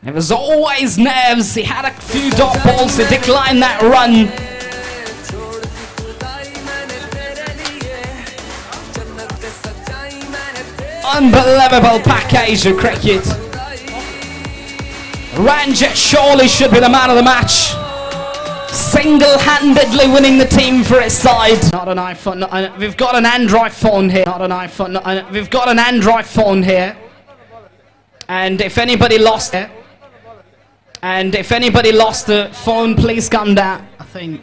It was always nerves. He had a few dot balls to decline that run. Unbelievable package of cricket. Ranjit surely should be the man of the match. Single-handedly winning the team for his side. Not an iPhone. We've got an Android phone here. Not an iPhone. We've got an Android phone here. And if anybody lost it, the phone, please come down. I think.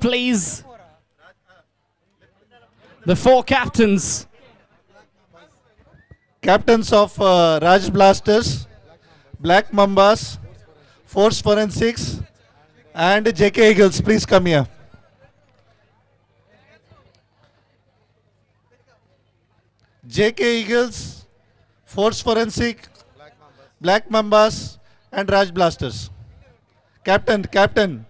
Please, the four captains. Captains of Raj Blasters, Black Mambas, Force Forensics, and JK Eagles, please come here. JK Eagles, Force Forensic, Black Mambas, and Raj Blasters. Captain.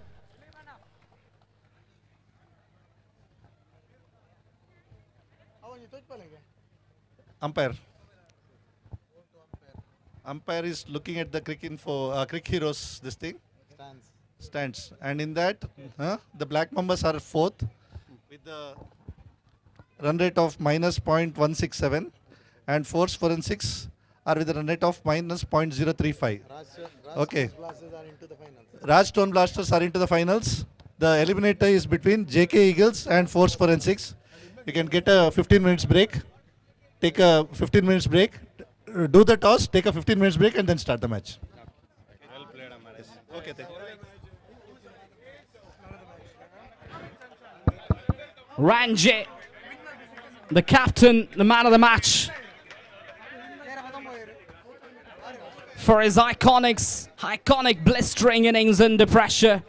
Umpire. Umpire is looking at the Crick Heroes, this thing. Stands. And in that, the Black Mambas are fourth with the run rate of minus .167, and Force Forensics are with a run rate of minus .035. Okay. Raj Stone Blasters are into the finals. The eliminator is between JK Eagles and Force Forensics. You can get a 15 minutes break. Take a 15 minutes break, do the toss, take a 15 minutes break, and then start the match. Well played, Amaris. Okay, thank you. Ranjit, the captain, the man of the match, for his iconic blistering innings under pressure.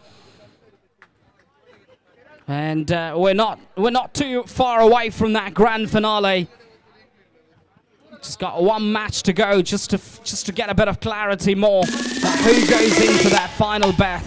And we're not too far away from that grand finale. Just got one match to go, just to get a bit of clarity more about who goes into that final berth.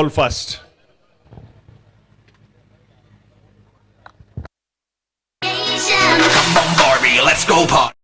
All first. Come on, Barbie, let's go party.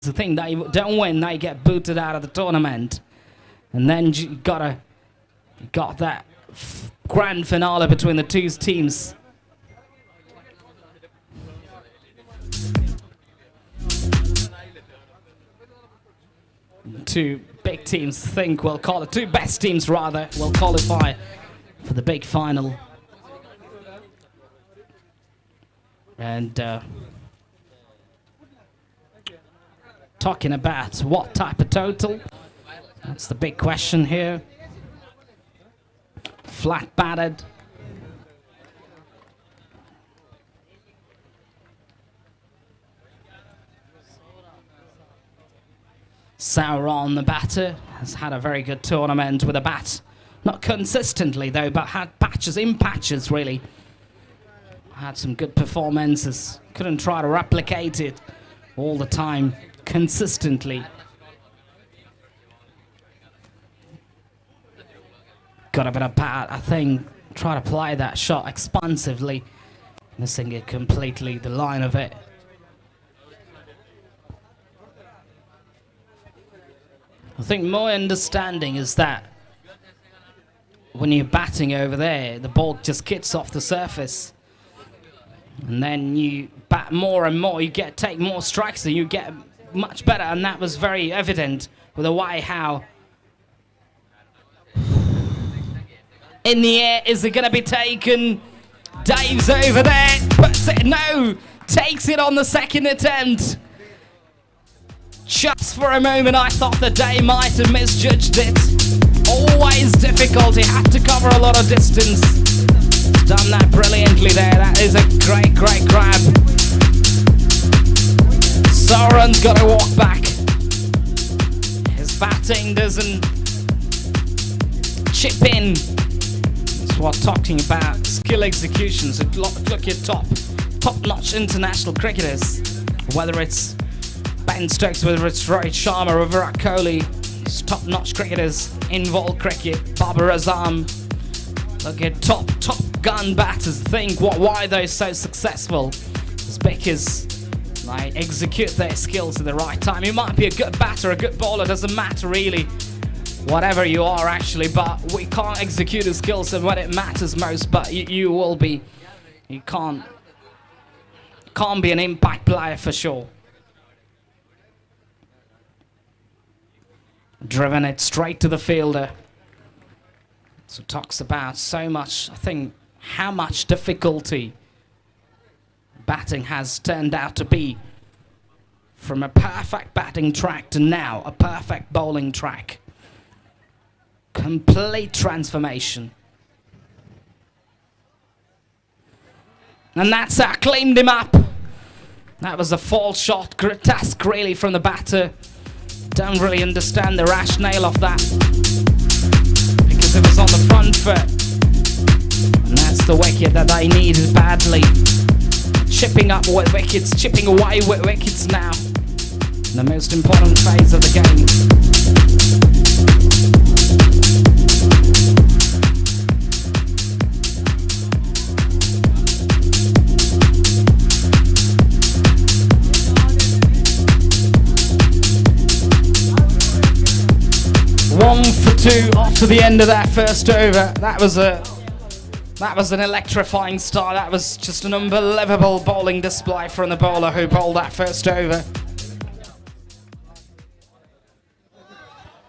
the thing that you don't win, now you get booted out of the tournament. And then you got that grand finale between the two teams. Two big teams, we'll call it, two best teams rather, will qualify for the big final. And talking about what type of total, that's the big question here. Flat batted. Sauron, the batter, has had a very good tournament with a bat. Not consistently though, but had patches, in patches really. Had some good performances. Couldn't try to replicate it all the time, consistently. Got a bit of bat, I think. Try to play that shot expansively. Missing it completely, the line of it. I think my understanding is that when you're batting over there, the ball just kicks off the surface. And then you bat more and more, you take more strikes and you get much better. And that was very evident with the way how in the air, is it going to be taken? Dave's over there, puts it, no, takes it on the second attempt. Just for a moment I thought that Dave might have misjudged it. Always difficult, he had to cover a lot of distance. He's done that brilliantly there, that is a great, great grab. Sauron's got to walk back. His batting doesn't chip in. That's what I'm talking about, skill executions. Look at top-notch international cricketers, whether it's Ben Stokes, whether it's Rohit Sharma or Virat Kohli, top-notch cricketers in world cricket. Babar Azam, look at top gun batters. Think why they're so successful. It's because they execute their skills at the right time. You might be a good batter, a good bowler, doesn't matter really. Whatever you are actually, but we can't execute the skills when it matters most. But you will be, you can't be an impact player for sure. Driven it straight to the fielder. So talks about so much, I think, how much difficulty batting has turned out to be. From a perfect batting track to now a perfect bowling track. Complete transformation. And that's how I cleaned him up. That was a false shot, grotesque really from the batter. Don't really understand the rationale of that, because it was on the front foot, and that's the wicket that they needed badly. Chipping up with wickets, chipping away with wickets now, in the most important phase of the game. One for two after the end of that first over. That was an electrifying start. That was just an unbelievable bowling display from the bowler who bowled that first over.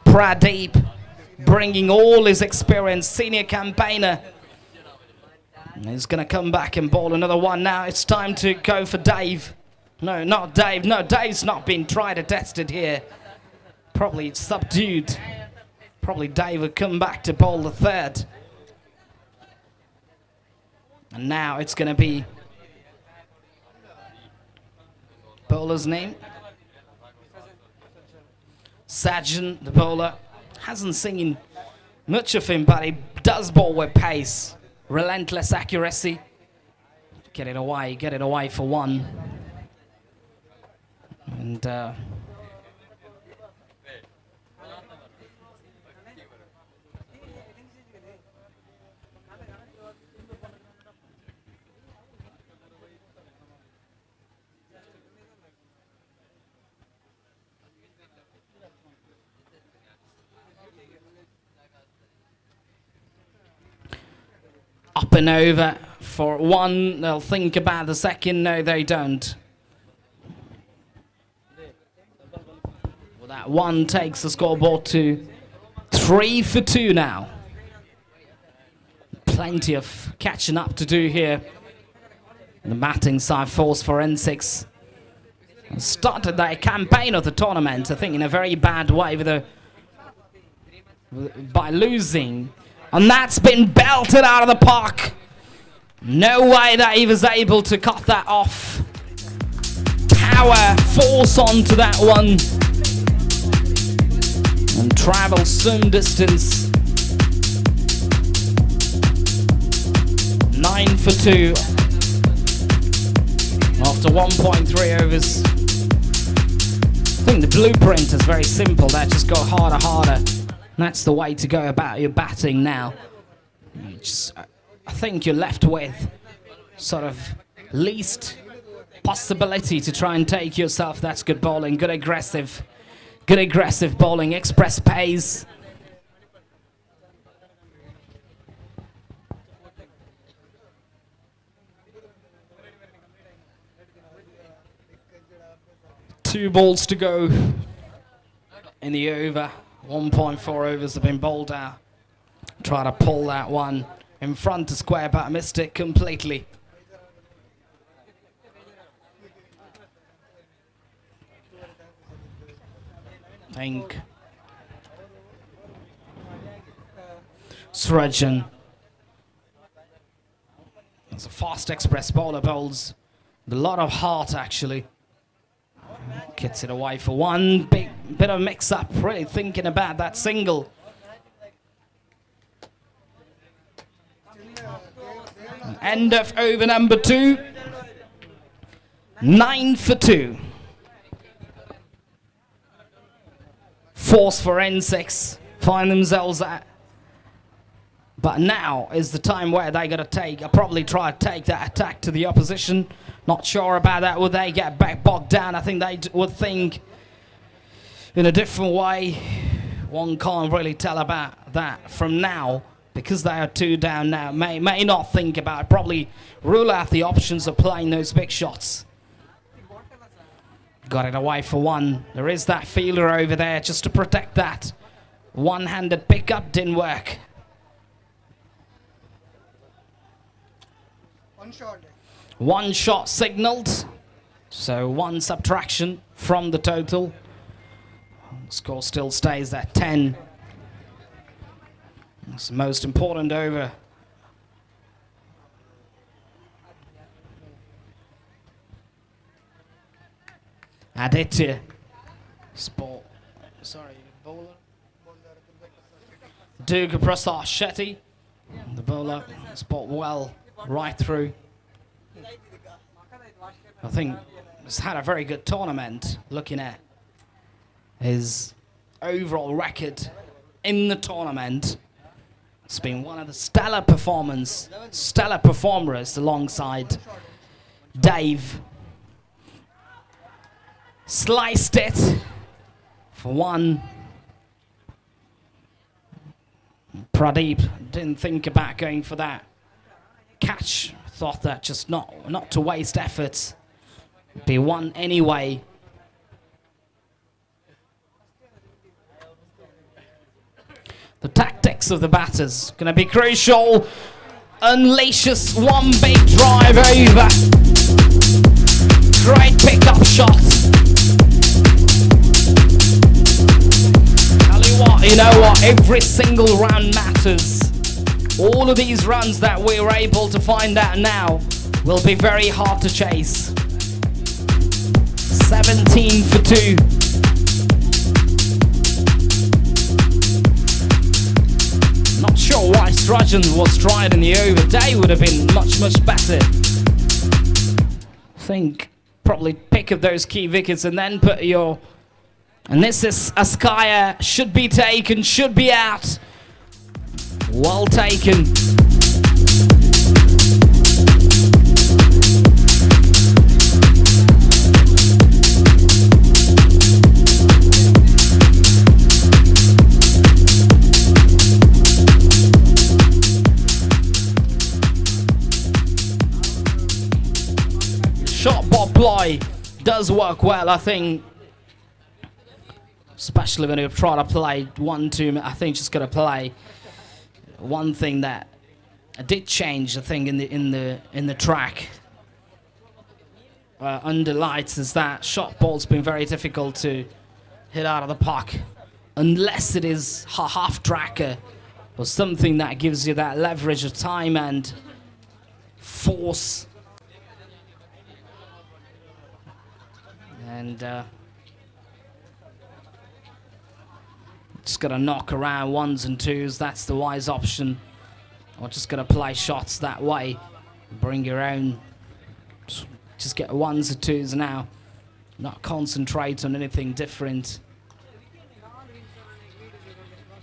Pradeep bringing all his experience, senior campaigner. And he's going to come back and bowl another one now. It's time to go for Dave. No, not Dave. No, Dave's not been tried or tested here. Probably subdued. Probably Dave would come back to bowl the third. And now it's going to be bowler's name. Sajan, the bowler, hasn't seen much of him, but he does bowl with pace. Relentless accuracy. Get it away for one. And up and over for one. They'll think about the second. No, they don't. Well, that one takes the scoreboard to 3 for 2 now. Plenty of catching up to do here. The batting side force for N6 started their campaign of the tournament, I think, in a very bad way by losing. And that's been belted out of the park. No way that he was able to cut that off. Power, force onto that one. And travel some distance. 9 for 2. After 1.3 overs. I think the blueprint is very simple. That just go harder, harder. That's the way to go about your batting now. I think you're left with sort of least possibility to try and take yourself. That's good bowling, good aggressive bowling, express pace. Two balls to go in the over. 1.4 overs have been bowled out. Try to pull that one in front to square, but missed it completely. I think Srajan. It's a fast express bowler, bowls with a lot of heart actually. Gets it away for one. Big bit of mix-up, really thinking about that single. End of over number 2. 9 for 2. Force for N6. Find themselves at. But now is the time where they got to take. I'll probably try to take that attack to the opposition. Not sure about that. Would they get back bogged down? I think they would think in a different way. One can't really tell about that from now because they are 2 down now. May not think about it. Probably rule out the options of playing those big shots. Got it away for 1. There is that fielder over there just to protect that. One-handed pickup didn't work. One shot signaled, so 1 subtraction from the total. Score still stays at 10. It's the most important over. NITTE. Bowler. Duga Prasad Shetty, the bowler, spot well right through. I think he's had a very good tournament. Looking at his overall record in the tournament, it's been one of the stellar performers alongside Dave. Sliced it for 1. Pradeep didn't think about going for that catch. Thought that just not to waste efforts. Be 1 anyway. The tactics of the batters going to be crucial. Unleashes 1 big drive over. Great pickup shot. You know what? Every single round matters. All of these runs that we're able to find out now will be very hard to chase. 17 for 2. Not sure why Srajan was tried in the over. Day would have been much better. I think probably pick up those key wickets and then put your. And this is Askaya, should be taken, should be out. Well taken. ploy does work well, I think. Especially when you try to play 1-2, I think just gotta play. One thing that did change, I think, in the track under lights is that shot ball's been very difficult to hit out of the park unless it is a half tracker or something that gives you that leverage of time and force. And just gotta knock around 1s and 2s, that's the wise option. Or just gotta play shots that way, bring your own, just get 1s or 2s now, not concentrate on anything different.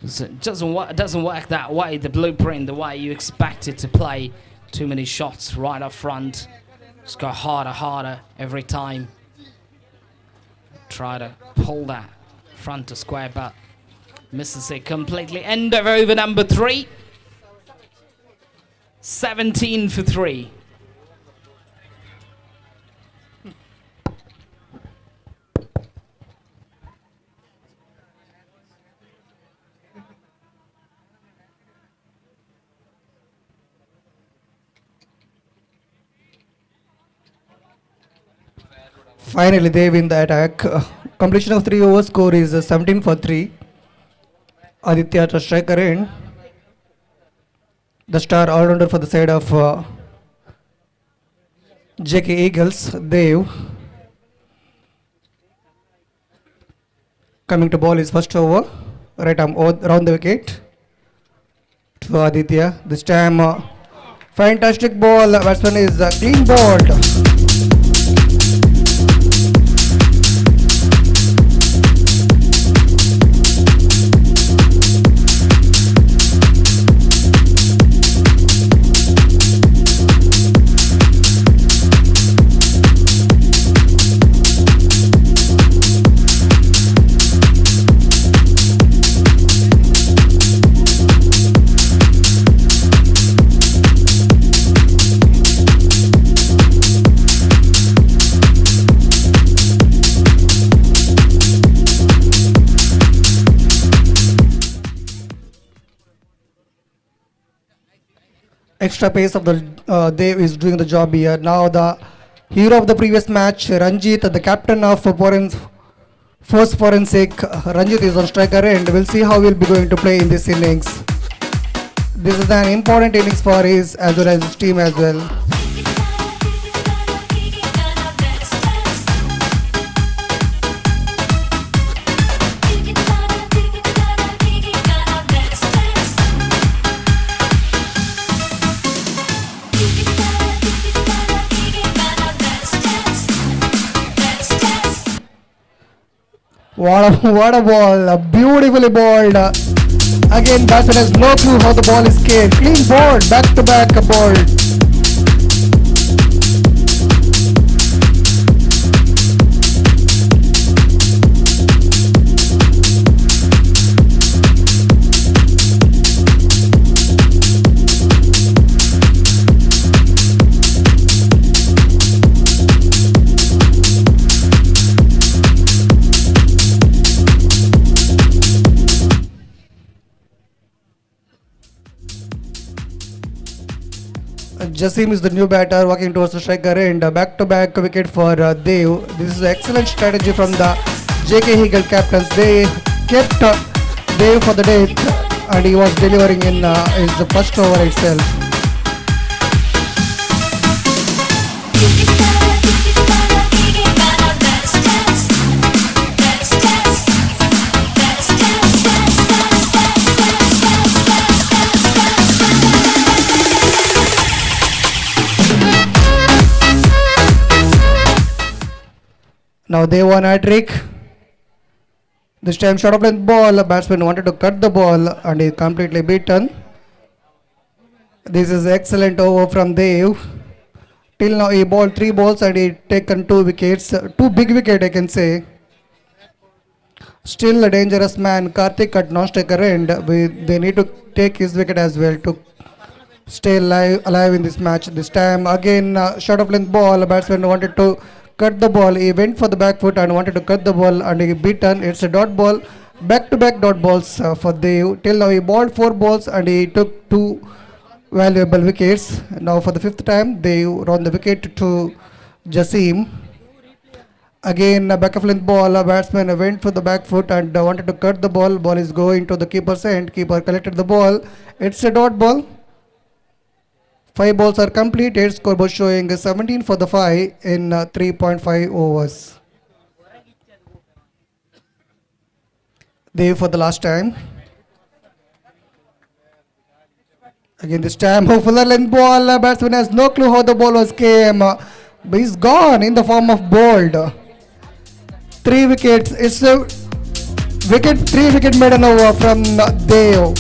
It doesn't work that way, the blueprint, the way you expect it to play. Too many shots right up front, just go harder every time. Try to pull that front to square, but misses it completely. End of over number 3. 17 for 3. Finally, they win the attack. Completion of 3 overs, score is 17 for 3. Aditya to striker in. The star all-rounder for the side of JK Eagles, Dev. Coming to ball is first over. Right arm round the wicket to Aditya. This time, fantastic ball. Batsman is clean bowled. Extra pace of the Dev is doing the job here. Now the hero of the previous match, Ranjit, the captain of Force Forensic. Ranjit is on striker end. We'll see how he'll be going to play in this innings. This is an important innings for his as well as his team as well. What a ball, beautifully bowled. Again, batsman has no clue how the ball is came. Clean ball, back to back ball. Jasim is the new batter walking towards the striker end. Back-to-back wicket for Dev. This is an excellent strategy from the JK Eagle captains. They kept Dev for the death and he was delivering in his first over itself. Now they won a trick. This time short of length ball, batsman wanted to cut the ball and he completely beaten. This is excellent over from Dev. Till now he bowled 3 balls and he taken 2 wickets. 2 big wickets I can say. Still a dangerous man, Karthik at non-striker end. They need to take his wicket as well to stay alive in this match. This time again short of length ball, batsman wanted to cut the ball. He went for the back foot and wanted to cut the ball and he beaten. It's a dot ball. Back-to-back dot balls for the till now. He balled 4 balls and he took 2 valuable wickets. Now for the 5th time they run the wicket to Jasim. Again a back of length ball. A batsman went for the back foot and wanted to cut the ball. Ball is going to the keeper's end. Keeper collected the ball. It's a dot ball. 5 balls are completed. Scoreboard showing 17 for the 5 in 3.5 overs. There for the last time. Again this time fuller length ball. Batsman has no clue how the ball was came. But he's gone in the form of bowled. 3 wickets. It's a 3 wicket maiden over from Deo.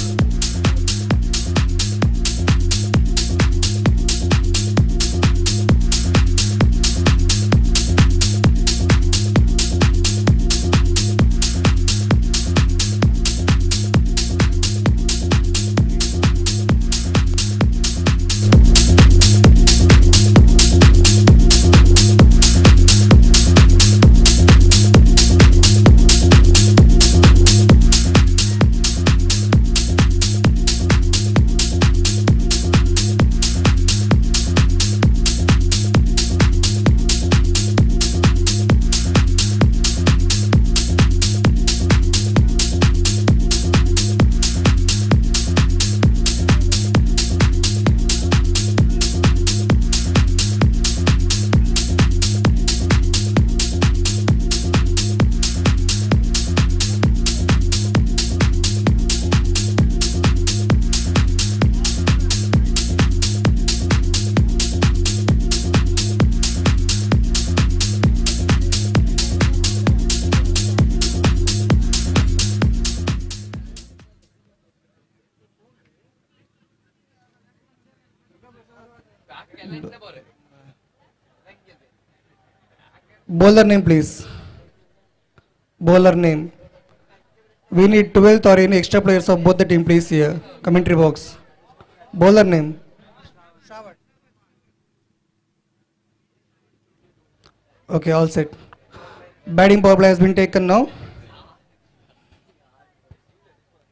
Bowler name please. Bowler name. We need 12th or any extra players of both the team please here. Commentary box. Bowler name. Okay, all set. Batting power play has been taken now.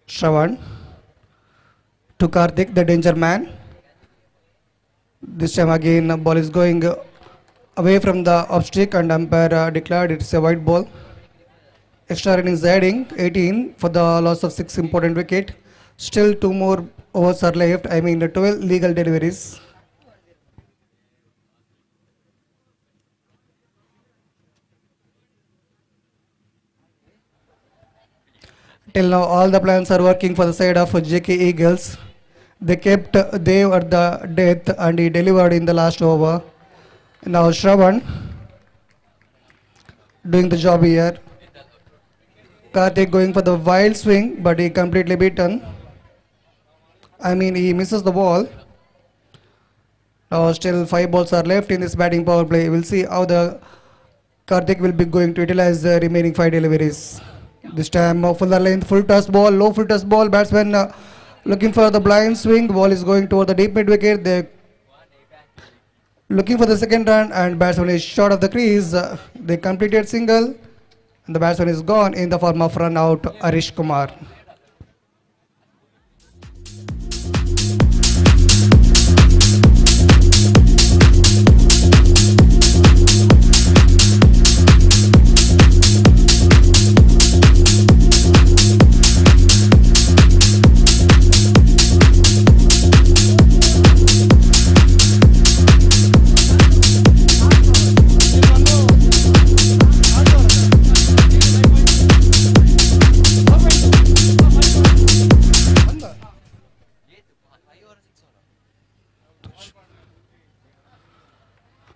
Shravan to Karthik, the danger man. This time again ball is going away from the off stick and umpire declared it's a white ball. Extra innings adding 18 for the loss of 6 important wicket. Still 2 more overs are left. I mean 12 legal deliveries. Till now all the plans are working for the side of JK Eagles. They kept Dev at the death and he delivered in the last over. Now Shravan doing the job here. Karthik going for the wild swing but he completely beaten. I mean he misses the ball. Now still 5 balls are left in this batting power play. We'll see how the Karthik will be going to utilize the remaining 5 deliveries. This time fuller length, full toss ball, low full toss ball. Batsman looking for the blind swing. Ball is going toward the deep mid wicket. They looking for the second run and batsman is short of the crease. They completed single and the batsman is gone in the form of run out Arish Kumar.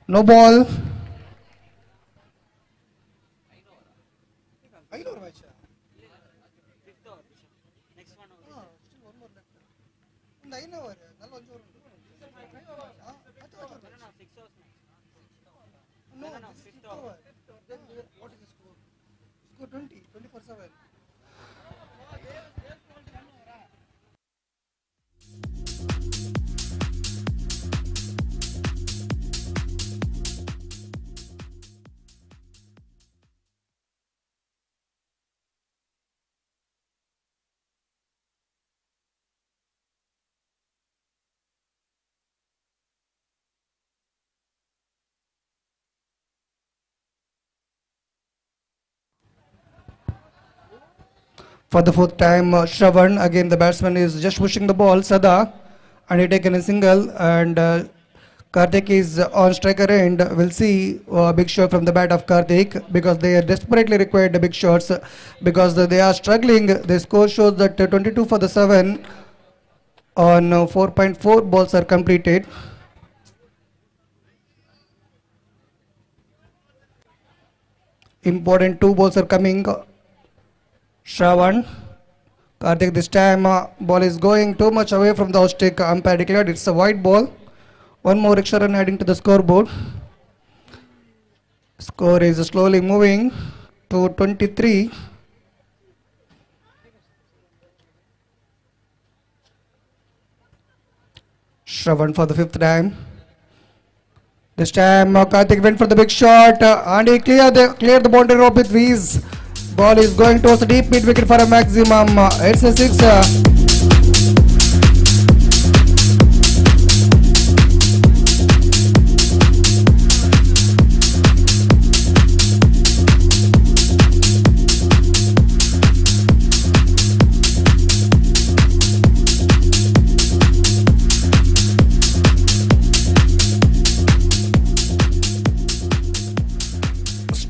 No ball. Score 20, 24/7. For the fourth time, Shravan, again the batsman is just pushing the ball, Sada, and he taken a single, and Karthik is on striker end. We'll see a big shot from the bat of Karthik because they are desperately required the big shots because they are struggling. The score shows that 22 for the 7 on 4.4 balls are completed. Important 2 balls are coming. Shravan. Karthik this time ball is going too much away from the off-stick. Umpire declared it's a wide ball. One more extra run adding to the scoreboard. Score is slowly moving to 23. Shravan for the 5th time. This time Karthik went for the big shot and he cleared the boundary rope with ease. Ball is going towards the deep mid wicket for a maximum. It's a 6.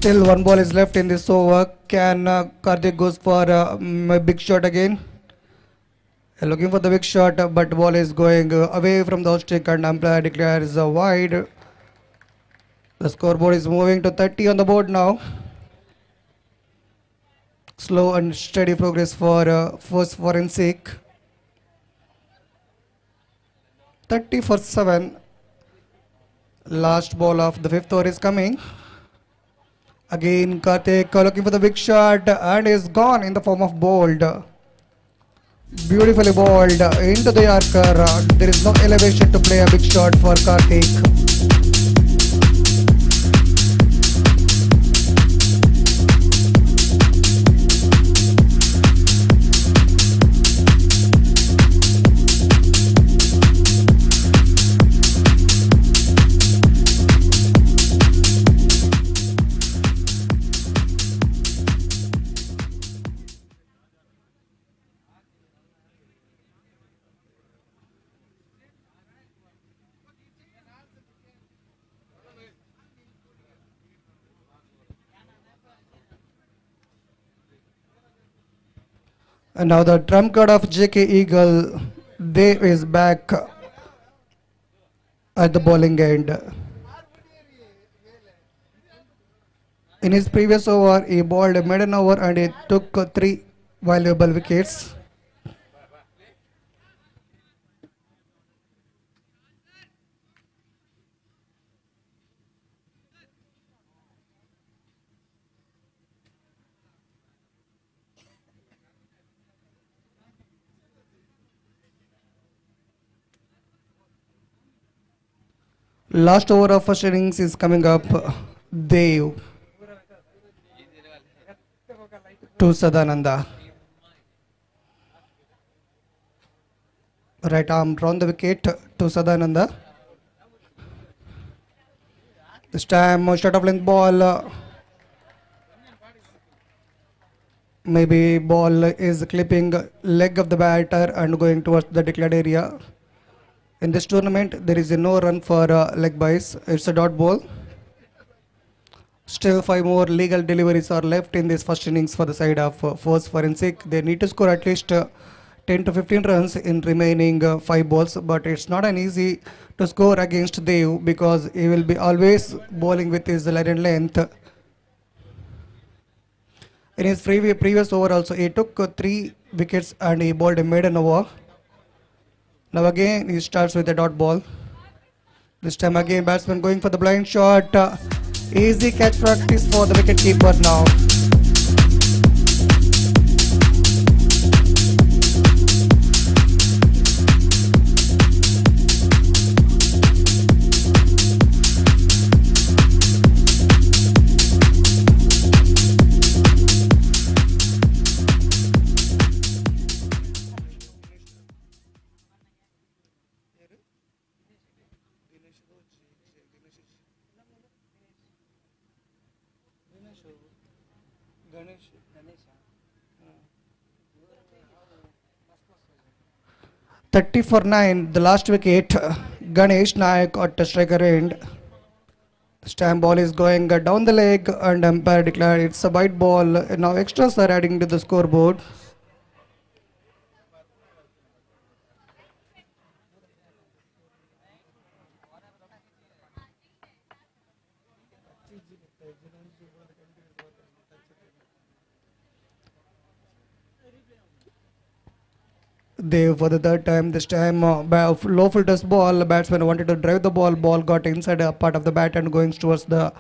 Still one ball is left in this over. Can Karthik goes for a big shot again? Looking for the big shot, but ball is going away from the stick and umpire declares wide. The scoreboard is moving to 30 on the board now. Slow and steady progress for first forensic. 30 for 7. Last ball of the 5th over is coming. Again Karthik looking for the big shot and is gone in the form of bowled. Beautifully bowled into the Yorker. There is no elevation to play a big shot for Karthik. And now the trump card of JK Eagle, Dave is back at the bowling end. In his previous over, he bowled a maiden over and he took 3 valuable wickets. Last over of first innings is coming up. Dev to Sadananda. Right arm round the wicket to Sadananda. This time short of length ball. Maybe ball is clipping leg of the batter and going towards the declared area. In this tournament, there is no run for leg byes. It's a dot ball. Still 5 more legal deliveries are left in this first innings for the side of first forensic. They need to score at least 10 to 15 runs in remaining 5 balls. But it's not an easy to score against Dev because he will be always bowling with his line and length. In his previous over also, he took 3 wickets and he bowled a maiden over. Now again he starts with a dot ball. This time again batsman going for the blind shot. Easy catch practice for the wicket keeper now. 30 for 9, the last wicket. Ganesh Nayak at the striker end. The stamp ball is going down the leg and umpire declared it's a white ball. Now extras are adding to the scoreboard. They for the third time, this time low full toss ball. Batsman wanted to drive the ball. Ball got inside a part of the bat and going towards the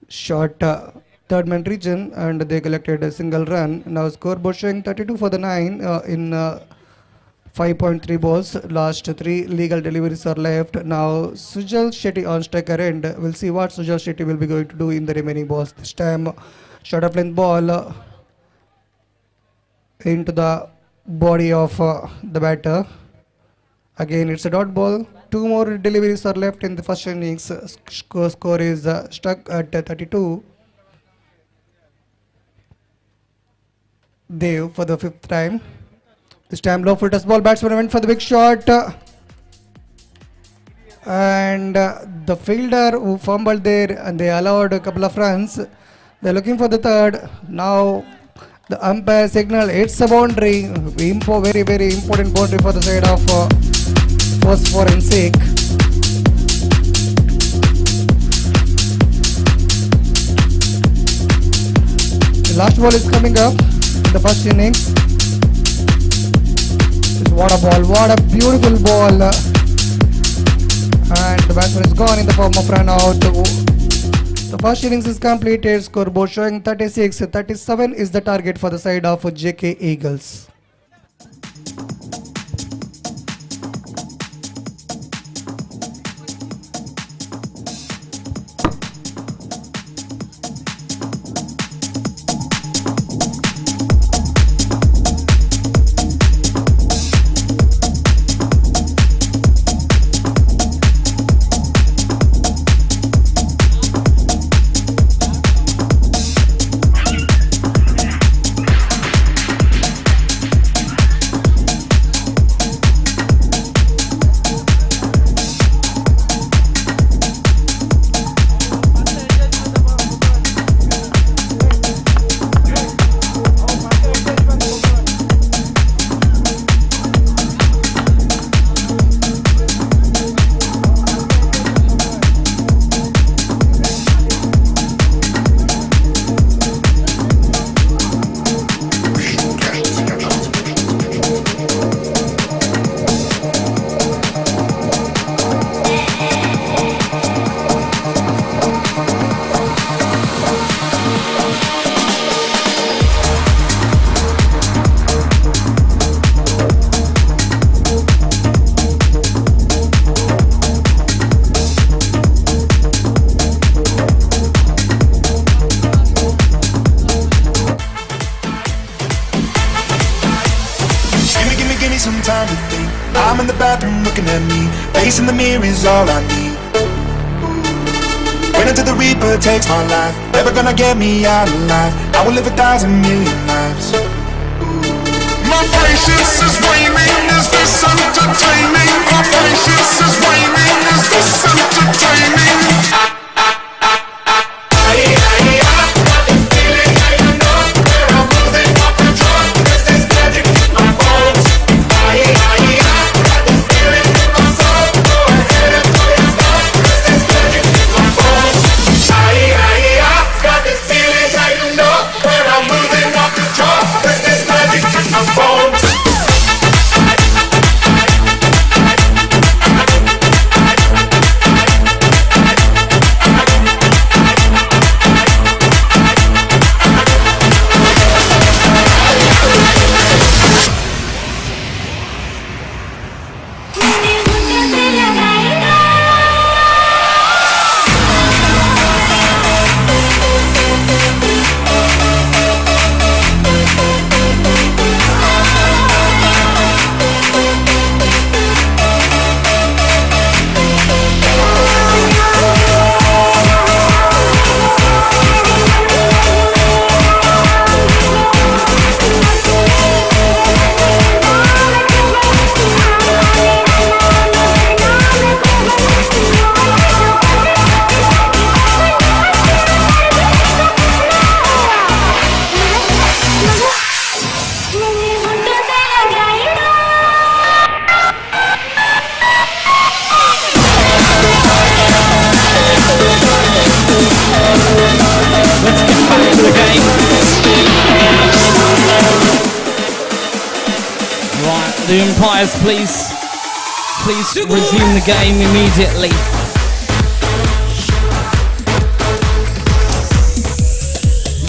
short third man region, and they collected a single run. Now scoreboard showing 32 for the 9 in 5.3 balls. Last 3 legal deliveries are left. Now Sujal Shetty on striker end. We'll see what Sujal Shetty will be going to do in the remaining balls. This time short of length ball into the body of the batter. Again it's a dot ball. 2 more deliveries are left in the first innings. Score is stuck at 32. Dev for the 5th time. This time low full toss ball. Batsman went for the big shot. And the fielder who fumbled there, and they allowed a couple of runs. They're looking for the third. Now the umpire signal, it's a boundary. Very, very important boundary for the side of first forensic. The last ball is coming up in the first innings. What a ball, what a beautiful ball. And the batsman is gone in the form of run out. The first innings is completed. Scoreboard showing 36. 37 is the target for the side of JK Eagles. In the mirror is all I need. Wait until the Reaper takes my life. Never gonna get me out alive. I will live 1,000,000,000 lives. My patience is waning. Is this entertaining? My patience is waning. Is this entertaining? The umpires, please resume the game immediately.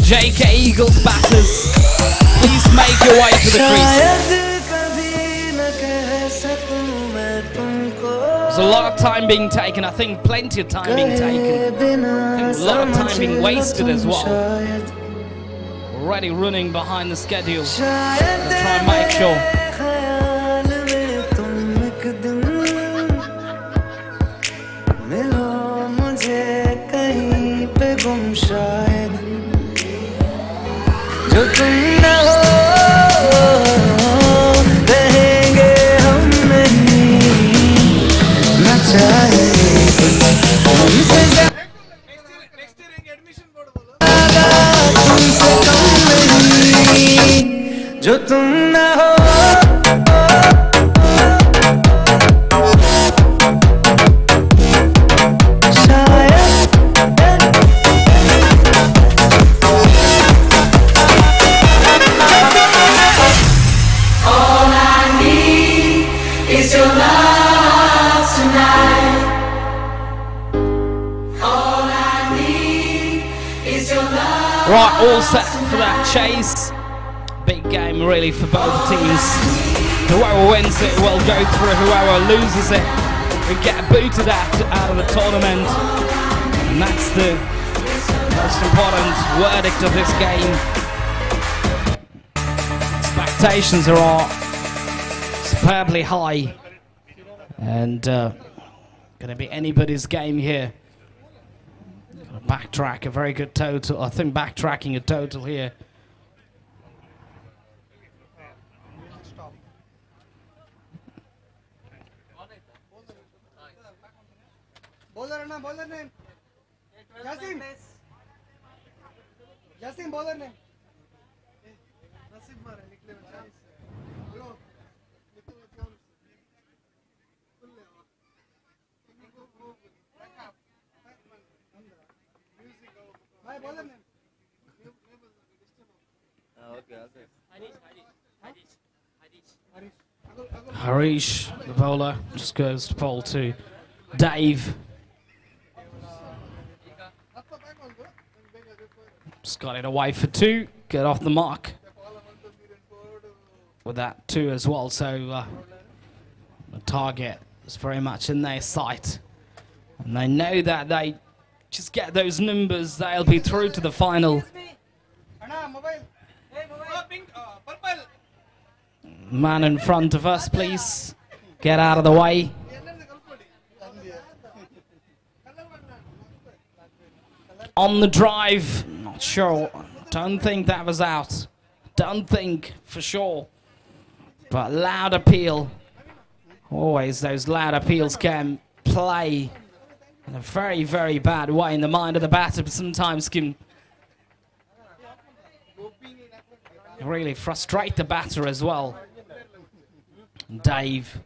JK Eagles batters, please make your way to the crease. There's a lot of time being taken. I think plenty of time being taken. I think a lot of time being wasted as well. Already running behind the schedule. We'll try and make sure. जो तुम न हो रहेंगे हम नहीं न चाहे तुमसे ज्यादा तुमसे कम नहीं जो तुम न हो Right, all set for that chase. Big game really for both teams. Whoever wins it will go through, whoever loses it will get booted out of the tournament. And that's the most important verdict of this game. Expectations are all superbly high. And gonna be anybody's game here. Backtrack a very good total. I think backtracking a total here. Bowler name. Yasin bowler name. Harish, the bowler, just goes to bowl to Dave. Just got it away for two, get off the mark with that two as well, so the target is very much in their sight. And they know that they just get those numbers, they'll be through to the final. Man in front of us, please. Get out of the way. On the drive. Not sure. Don't think that was out. Don't think for sure. But loud appeal. Always those loud appeals can play in a very, very bad way in the mind of the batter, but sometimes can really frustrate the batter as well. Dave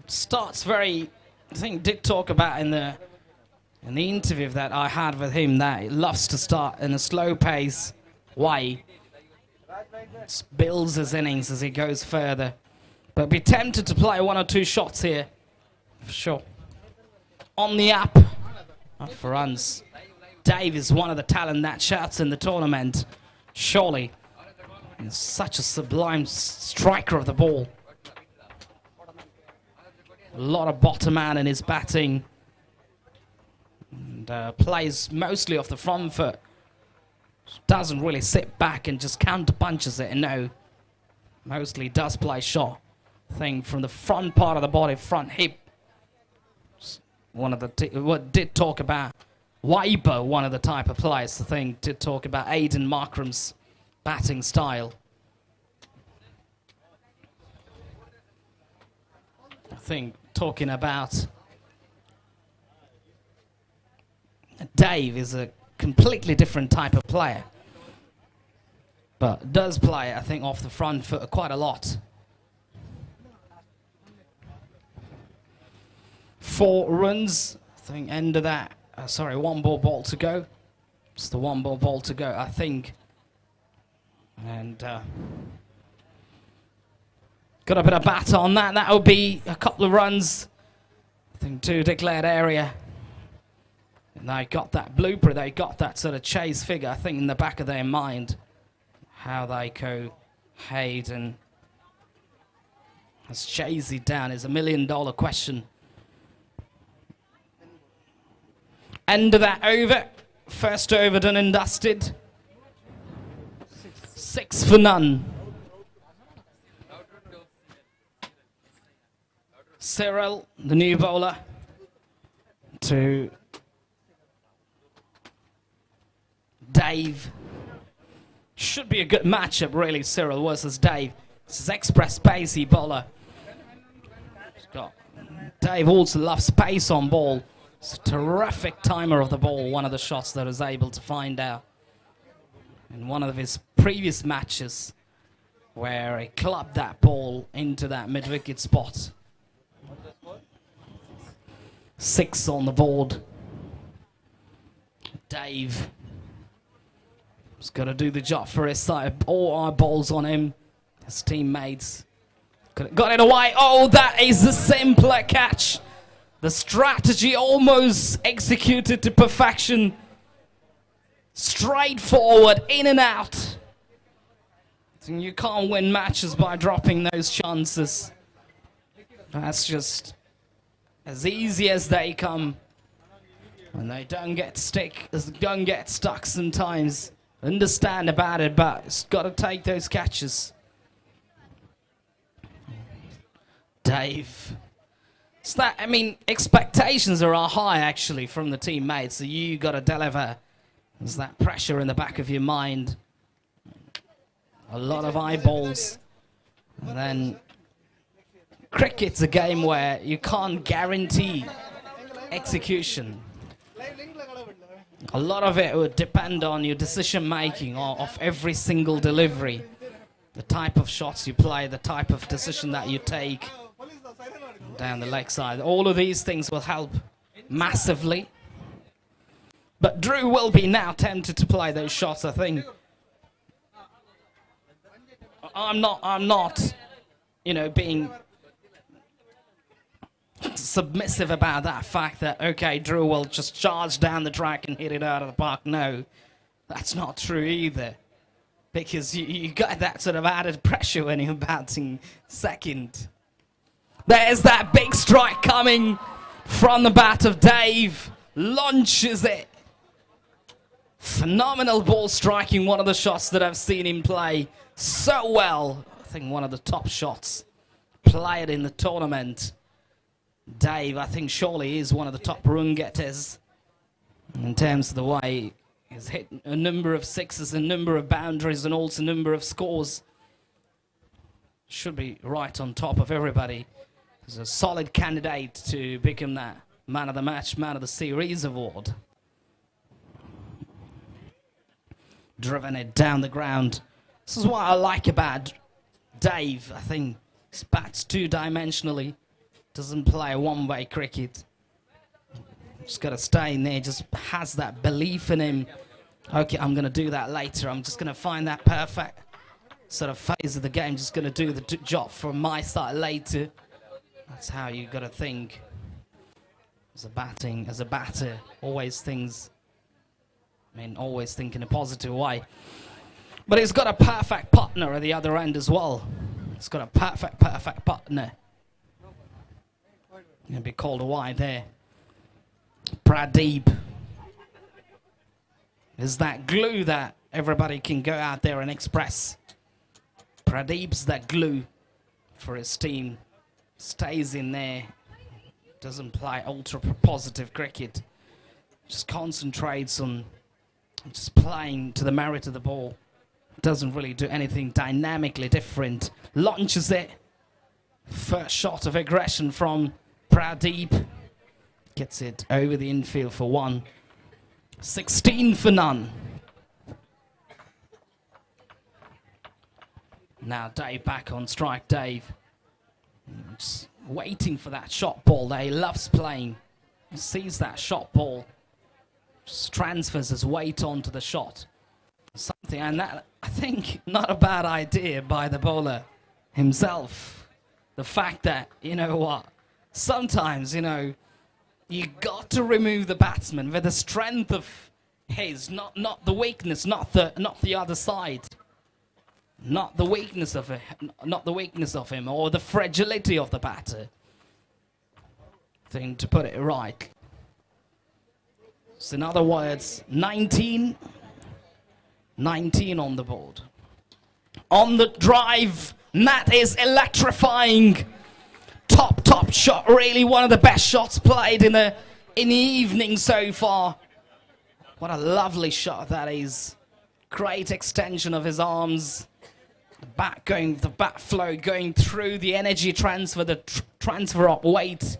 starts very, I think did talk about in the interview that I had with him that he loves to start in a slow pace way. Builds his innings as he goes further. But be tempted to play one or two shots here, for sure. On the up, not for runs. Dave is one of the talent that shouts in the tournament, surely. He's such a sublime striker of the ball. A lot of bottom man in his batting. And plays mostly off the front foot. Doesn't really sit back and just counter punches it. No, mostly does play shot. Thing from the front part of the body, front hip. One of the what did talk about Weiber, one of the type of players. The thing did talk about Aidan Markram's batting style. I think talking about Dave is a completely different type of player, but does play, I think, off the front foot quite a lot. 4 runs, I think, end of that. Sorry, 1 ball to go. It's the 1 ball to go, I think. And Got a bit of batter on that. That would be a couple of runs. I think 2 declared area. And they got that blueprint. They got that sort of chase figure, I think, in the back of their mind. How they go Hayden has chased it down is $1 million question. End of that over. First over done and dusted. 6 for none. Cyril, the new bowler, to Dave. Should be a good matchup, really, Cyril versus Dave. This is express pacey bowler. Dave also loves pace on ball. It's a terrific timer of the ball, one of the shots that I was able to find out in one of his previous matches where he clubbed that ball into that mid-wicket spot. 6 on the board. Dave has got to do the job for his side. All eyeballs on him. His teammates got it away. Oh, that is a simpler catch. The strategy almost executed to perfection. Straightforward, in and out. You can't win matches by dropping those chances. That's just as easy as they come. And they don't get stuck sometimes. Understand about it, but it's got to take those catches. Dave. It's that, I mean, expectations are high actually from the teammates, so you got to deliver. There's that pressure in the back of your mind. A lot of eyeballs. And then cricket's a game where you can't guarantee execution. A lot of it would depend on your decision making of every single delivery. The type of shots you play, the type of decision that you take down the leg side. All of these things will help massively. But Drew will be now tempted to play those shots, I think. I'm not, you know, being submissive about that fact that, okay, Drew will just charge down the track and hit it out of the park. No, that's not true either. Because you got that sort of added pressure when you're batting second. There's that big strike coming from the bat of Dave. Launches it. Phenomenal ball striking, one of the shots that I've seen him play so well. I think one of the top shots played in the tournament. Dave, I think, surely is one of the top run getters in terms of the way he's hit a number of sixes, a number of boundaries, and also a number of scores. Should be right on top of everybody. He's a solid candidate to become that man of the match, man of the series award. Driven it down the ground. This is what I like about Dave. I think he bats two-dimensionally. Doesn't play one-way cricket. Just got to stay in there. Just has that belief in him. Okay, I'm going to do that later. I'm just going to find that perfect sort of phase of the game. Just going to do the job for my side later. That's how you got to think. As a batter, always things. Always think in a positive way. But he's got a perfect partner at the other end as well. He's got a perfect partner. Gonna be called away there. Pradeep is that glue that everybody can go out there and express. Pradeep's that glue for his team. Stays in there. Doesn't play ultra positive cricket. Just concentrates on just playing to the merit of the ball. Doesn't really do anything dynamically different. Launches it. First shot of aggression from Pradeep. Gets it over the infield for 1. 16 for none. Now Dave back on strike. Dave just waiting for that shot ball that he loves playing. He sees that shot ball. Just transfers his weight onto the shot. Something, and that, I think, not a bad idea by the bowler himself. the fact that, you know what, sometimes, you know, you got to remove the batsman with the strength of his, not the weakness, not the other side, not the weakness of him, or the fragility of the batter. Thing to put it right. So in other words, 19 on the board. On the drive, and that is electrifying. Top shot, really one of the best shots played in the evening so far. What a lovely shot that is. Great extension of his arms. The bat flow going through, the energy transfer, the transfer of weight.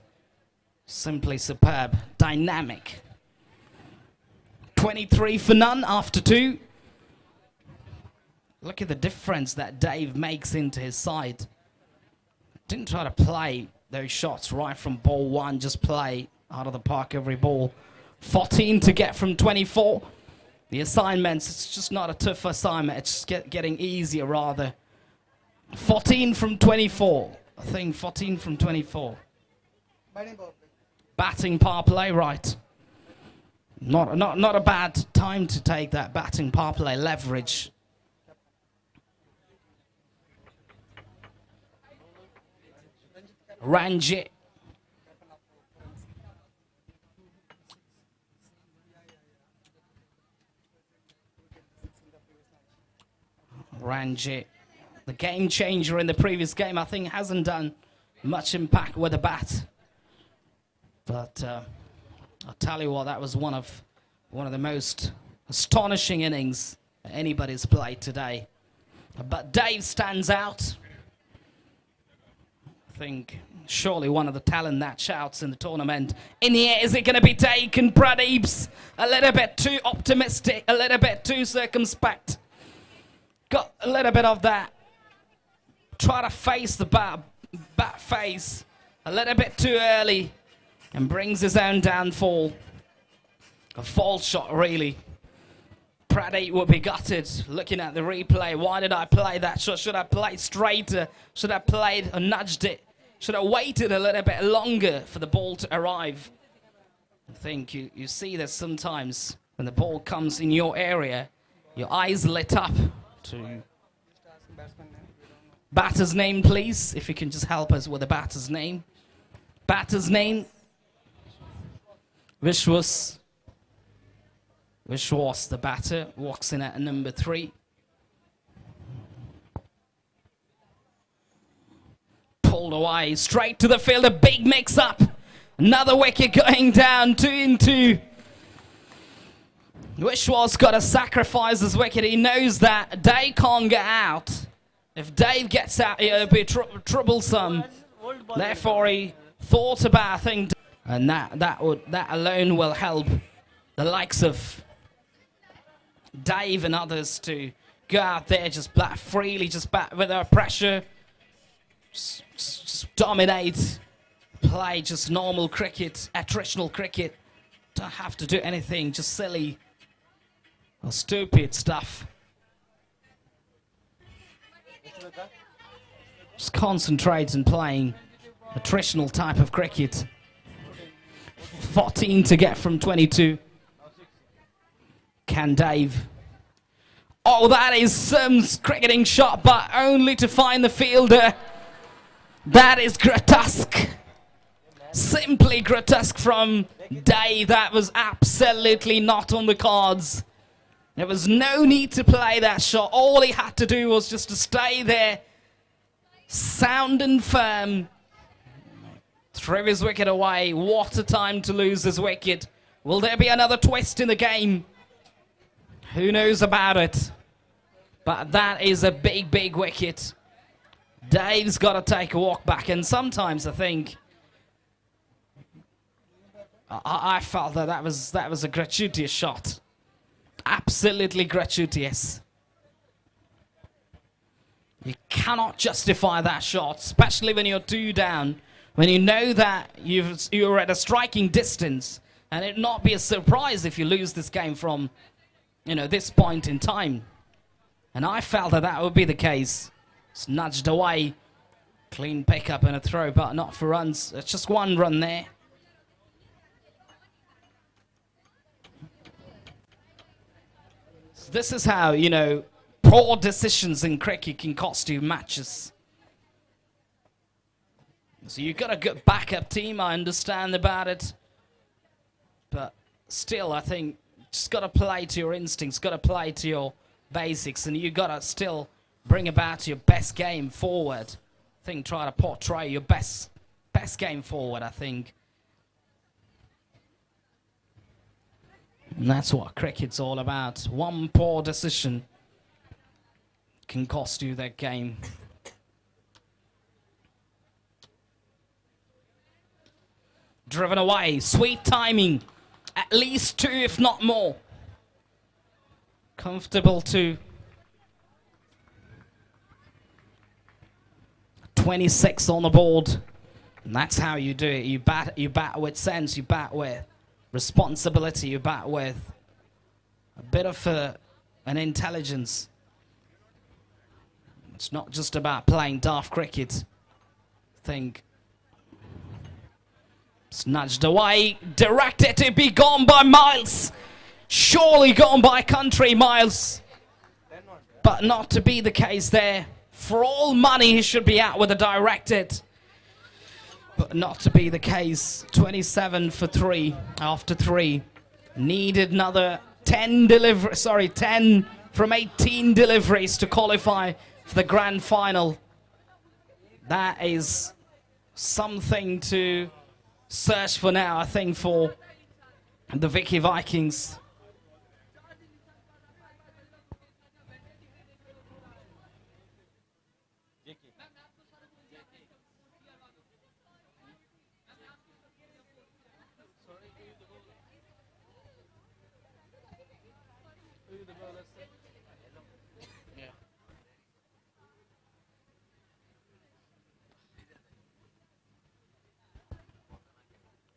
Simply superb, dynamic. 23 for none after 2. Look at the difference that Dave makes into his side. Didn't try to play those shots right from ball 1, just play out of the park every ball. 14 to get from 24. The assignments, it's just not a tough assignment, it's just getting easier rather. 14 from 24. I think 14 from 24. Batting power play, right. Not a bad time to take that batting power play leverage. Ranjit. Ranjit, the game changer in the previous game, I think hasn't done much impact with the bat. But I'll tell you what, that was one of the most astonishing innings anybody's played today. But Dave stands out. I think surely one of the talent that shouts in the tournament. In the air, is it going to be taken? Pradeep's a little bit too optimistic, a little bit too circumspect. Got a little bit of that. Try to face the bat face a little bit too early and brings his own downfall. A false shot, really. Pradeep would be gutted looking at the replay. Why did I play that shot? Should I play straighter? Should I played or nudged it? Should I waited a little bit longer for the ball to arrive? I think you see this sometimes when the ball comes in your area, your eyes lit up. To batter's name, please, if you can just help us with the batter's name. Batter's name. Vishwas, the batter, walks in at number 3. Pulled away, straight to the field, a big mix-up. Another wicket going down, 2-2. Vishwas got to sacrifice his wicket. He knows that Dave can't get out. If Dave gets out, it'll be troublesome. Therefore, he thought about, I think, and that alone will help the likes of Dave and others to go out there, just bat freely, just bat without pressure, just dominate, play just normal cricket, attritional cricket. Don't have to do anything, just silly or stupid stuff. Just concentrate on playing attritional type of cricket. 14 to get from 22. Can Dave? Oh, that is some cricketing shot, but only to find the fielder. That is grotesque. Simply grotesque from Dave. That was absolutely not on the cards. There was no need to play that shot. All he had to do was just to stay there, sound and firm. Threw his wicket away. What a time to lose his wicket. Will there be another twist in the game? Who knows about it? But that is a big, big wicket. Dave's got to take a walk back. And sometimes I think I felt that was a gratuitous shot. Absolutely gratuitous. You cannot justify that shot, especially when you're 2 down. When you know that you're at a striking distance, and it'd not be a surprise if you lose this game from, this point in time. And I felt that would be the case. It's nudged away. Clean pickup and a throw, but not for runs. It's just one run there. So this is how, you know, poor decisions in cricket can cost you matches. So you've got a good backup team, I understand about it. But still, I think, just got to play to your instincts, got to play to your basics, and you got to still bring about your best game forward. I think try to portray your best game forward, I think. And that's what cricket's all about. One poor decision can cost you that game. Driven away, sweet timing. At least 2, if not more. Comfortable to 26 on the board. And that's how you do it. You bat with sense, you bat with responsibility, you bat with a bit of an intelligence. It's not just about playing daft cricket. I think it's nudged away, directed to be gone by Miles. Surely gone by country, Miles. But not to be the case there. For all money, he should be out with a directed. But not to be the case. 27 for 3 after 3. Needed another 10 from 18 deliveries to qualify for the grand final. That is something to search for now, I think, for the Vicky Vikings.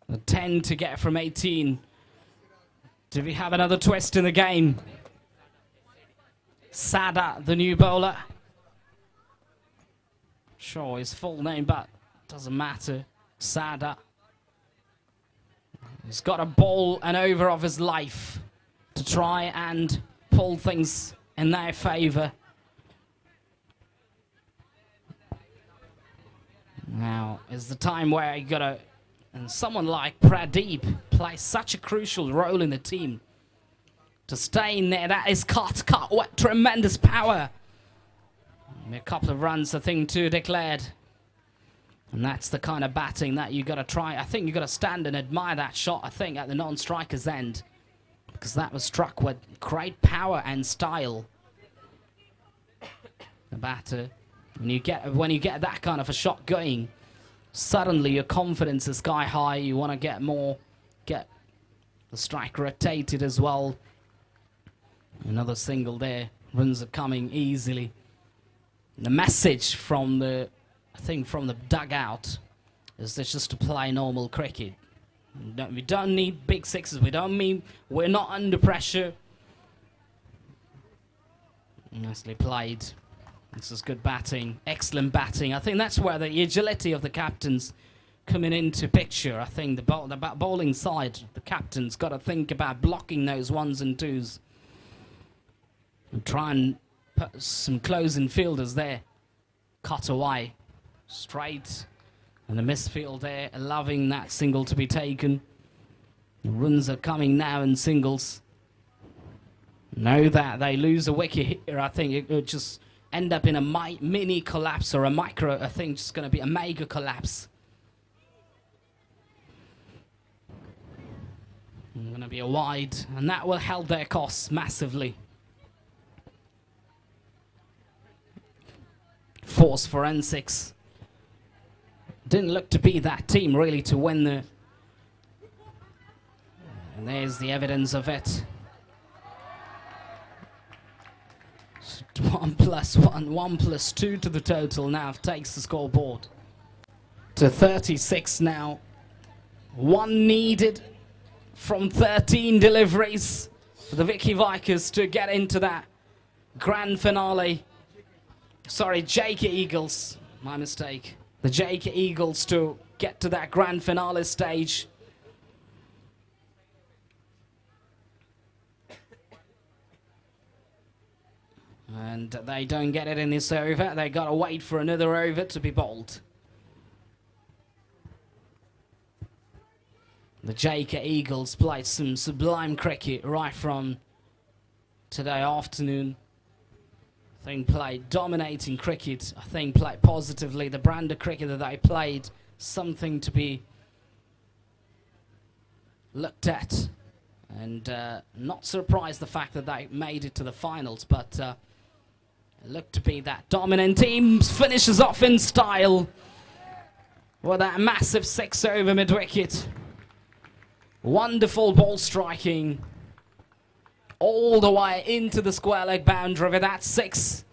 A 10 to get from 18. Do we have another twist in the game? Sada, the new bowler. Sure, his full name, but doesn't matter. Sada. He's got a bowl and over of his life to try and pull things in their favour. Now is the time where you gotta. And someone like Pradeep plays such a crucial role in the team. To stay in there, that is cut with tremendous power. A couple of runs, I think, too, declared. And that's the kind of batting that you got to try. I think you got to stand and admire that shot, I think, at the non-striker's end. Because that was struck with great power and style. The batter, when you get that kind of a shot going, suddenly your confidence is sky high. You want to get the strike rotated as well. Another single there. Runs are coming easily. The message from the dugout is this just to play normal cricket. We don't need big sixes. We're not under pressure. Nicely played. This is good batting, excellent batting. I think that's where the agility of the captains coming into picture. I think the bowling side, the captain's got to think about blocking those ones and twos. And try and put some closing fielders there. Cut away, straight. And the misfield there, allowing that single to be taken. The runs are coming now in singles. Know that they lose a wicket here, I think it would just end up in a mini collapse or a micro, I think it's going to be a mega collapse. Going to be a wide, and that will help their costs massively. Force forensics. Didn't look to be that team really to win the... And there's the evidence of it. 1 + 1, 1 + 2 to the total now takes the scoreboard to 36 now. 1 needed from 13 deliveries for the Vicky Vikings to get into that grand finale. Sorry, JK Eagles, my mistake. the JK Eagles to get to that grand finale stage. And they don't get it in this over. They got to wait for another over to be bowled. The JK Eagles played some sublime cricket right from today afternoon. I think played dominating cricket. I think played positively. The brand of cricket that they played, something to be looked at. And not surprised the fact that they made it to the finals, but looked to be that dominant team. Finishes off in style with that massive 6 over mid-wicket. Wonderful ball striking all the way into the square leg boundary with that 6.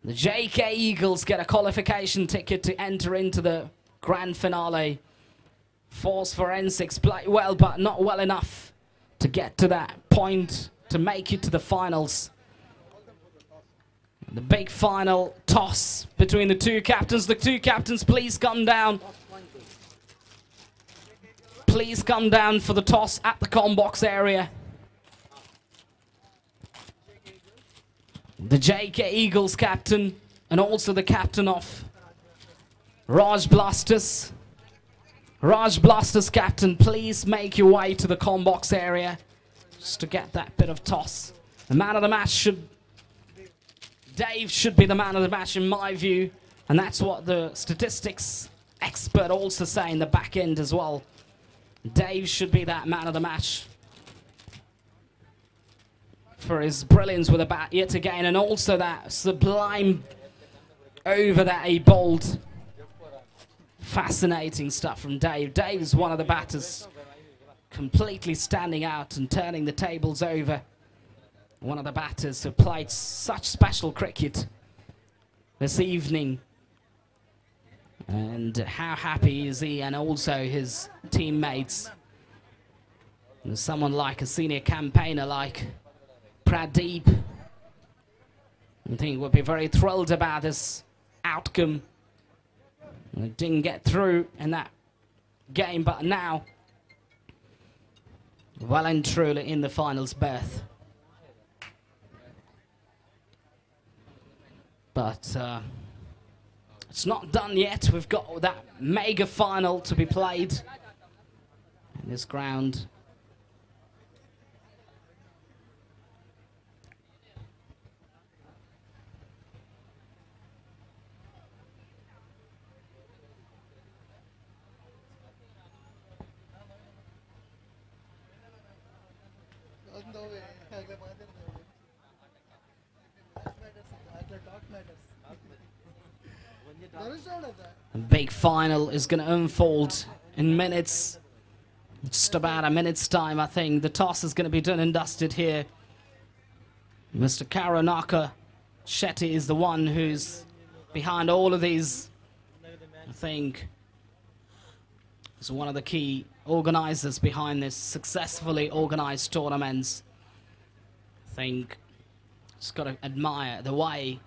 The JK Eagles get a qualification ticket to enter into the grand finale. Force forensics play well, but not well enough to get to that point to make it to the finals. The big final toss between the two captains. The two captains, please come down. Please come down for the toss at the com-box area. The JK Eagles captain and also the captain of Raj Blasters. Raj Blasters captain, please make your way to the com-box area just to get that bit of toss. The man of the match should... Dave should be the man of the match in my view, and that's what the statistics expert also say in the back end as well. Dave should be that man of the match for his brilliance with a bat yet again, and also that sublime over that he bowled. Fascinating stuff from Dave. Dave is one of the batters completely standing out and turning the tables over. One of the batters who played such special cricket this evening. And how happy is he and also his teammates. And someone like a senior campaigner like Pradeep, I think would be very thrilled about this outcome. It didn't get through in that game, but now well and truly in the finals berth. But it's not done yet. We've got that mega final to be played in this ground. A big final is going to unfold in minutes. Just about a minute's time, I think. The toss is going to be done and dusted here. Mr. Karunaka Shetty is the one who's behind all of these. I think is one of the key organizers behind this successfully organized tournaments. I think just got to admire the way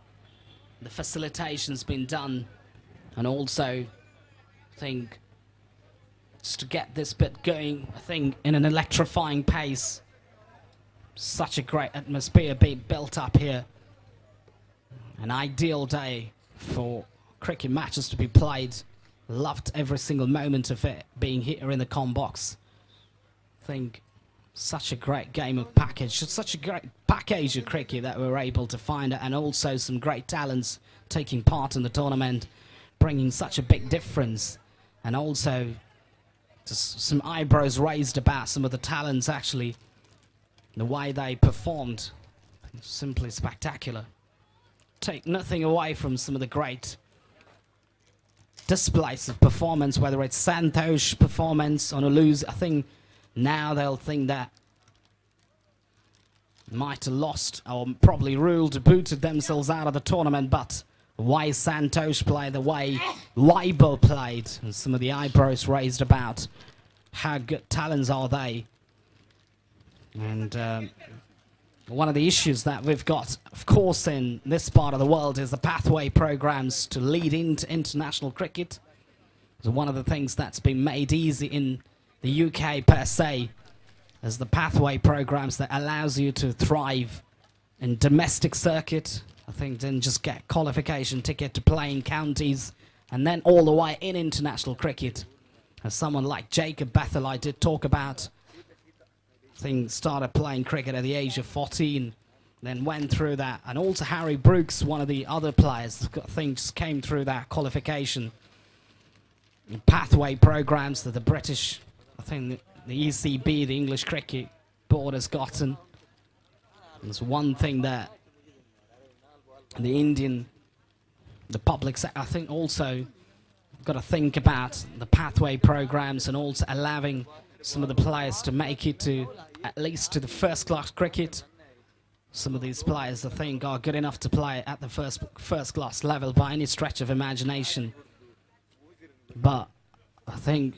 the facilitation's been done, and also I think just to get this bit going, I think in an electrifying pace. Such a great atmosphere being built up here. An ideal day for cricket matches to be played. Loved every single moment of it being here in the com box. I think such a great game of package, such a great package of cricket that we were able to find, and also some great talents taking part in the tournament, bringing such a big difference, and also just some eyebrows raised about some of the talents actually. The way they performed, simply spectacular. Take nothing away from some of the great displays of performance, whether it's Santosh performance on a lose. I think now they'll think that might have lost or probably booted themselves out of the tournament, but the way Santosh played, the way Weibo played, and some of the eyebrows raised about how good talents are they. And one of the issues that we've got, of course, in this part of the world is the pathway programs to lead into international cricket. So one of the things that's been made easy in the UK per se is the pathway programs that allows you to thrive in domestic circuit. I think then just get qualification ticket to play in counties and then all the way in international cricket. As someone like Jacob Bethel I did talk about, I think started playing cricket at the age of 14, then went through that. And also Harry Brooks, one of the other players, I think just came through that qualification. Pathway programs that the British, I think the ECB, the English Cricket Board, has gotten. There's one thing that the public sector, I think also got to think about the pathway programs and also allowing some of the players to make it to at least to the first class cricket. Some of these players, I think, are good enough to play at the first class level by any stretch of imagination. But I think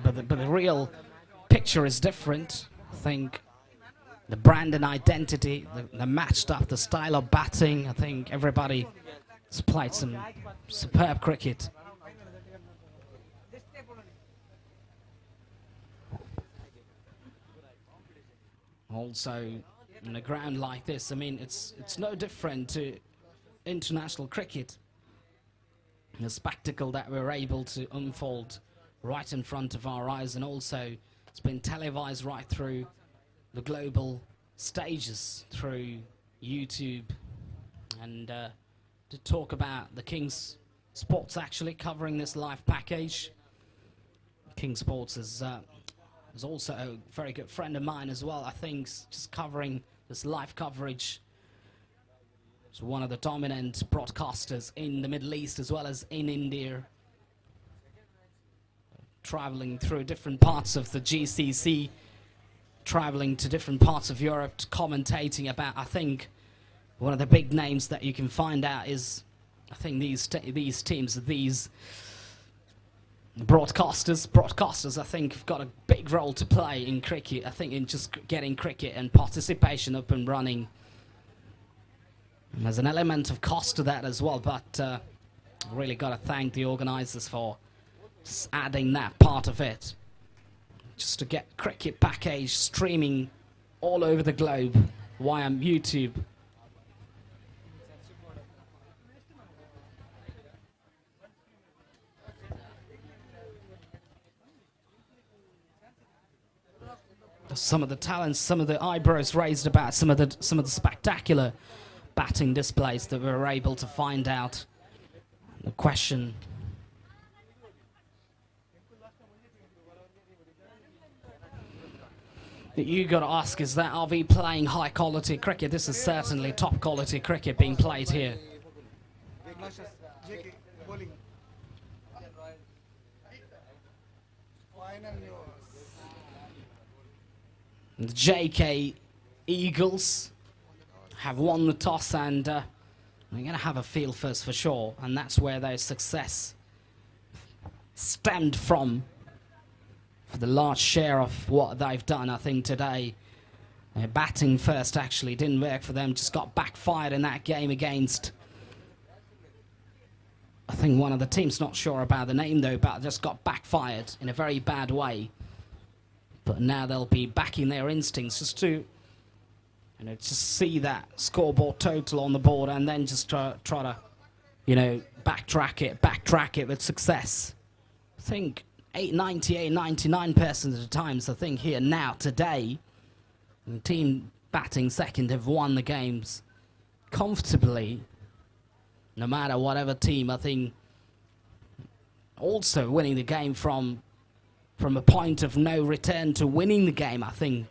but the real picture is different. I think the brand and identity, the matched up, the style of batting, I think everybody has played some superb cricket. Also, in a ground like this, I mean, it's no different to international cricket. The spectacle that we're able to unfold right in front of our eyes, and also it's been televised right through the global stages through YouTube. And to talk about the King's Sports actually covering this live package. King Sports is also a very good friend of mine as well. I think just covering this live coverage. It's one of the dominant broadcasters in the Middle East as well as in India. Traveling through different parts of the GCC, traveling to different parts of Europe, commentating about, I think, one of the big names that you can find out is, I think these teams, these broadcasters, I think, have got a big role to play in cricket. I think in just getting cricket and participation up and running. There's an element of cost to that as well, but really got to thank the organisers for just adding that part of it. Just to get cricket package streaming all over the globe via YouTube. Some of the talents, some of the eyebrows raised about some of the spectacular batting displays that we were able to find out. The question that you got to ask is that, are we playing high quality cricket? This is certainly top quality cricket being played here. The JK Eagles have won the toss, and they're going to have a field first for sure, and that's where their success stemmed from for the large share of what they've done. I think today batting first actually didn't work for them, just got backfired in that game against, I think, one of the teams, not sure about the name though, but just got backfired in a very bad way. But now they'll be backing their instincts just to, just see that scoreboard total on the board and then just try to, backtrack it with success. I think 99% of the times, I think here now, today, the team batting second have won the games comfortably, no matter whatever team. I think also winning the game from a point of no return to winning the game, I think,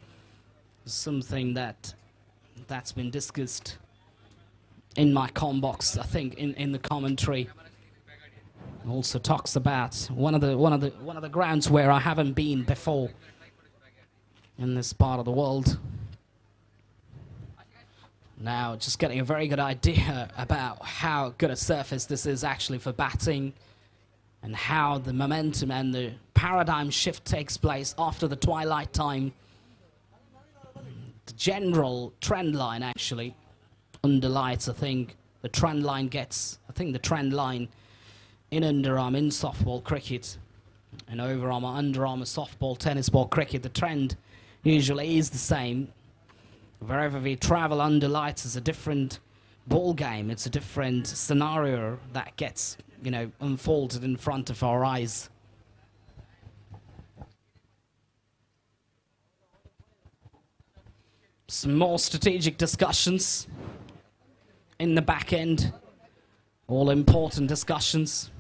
is something that's been discussed in my com box, I think, in the commentary. Also talks about one of the grounds where I haven't been before in this part of the world. Now, just getting a very good idea about how good a surface this is actually for batting, and how the momentum and the power paradigm shift takes place after the twilight time. The general trend line actually underlights, I think. The trend line gets, I think the trend line in underarm, in softball cricket, and overarm or underarm, softball, tennis ball, cricket, the trend usually is the same. Wherever we travel, underlights is a different ball game. It's a different scenario that gets, you know, unfolded in front of our eyes. Some more strategic discussions in the back end. All important discussions.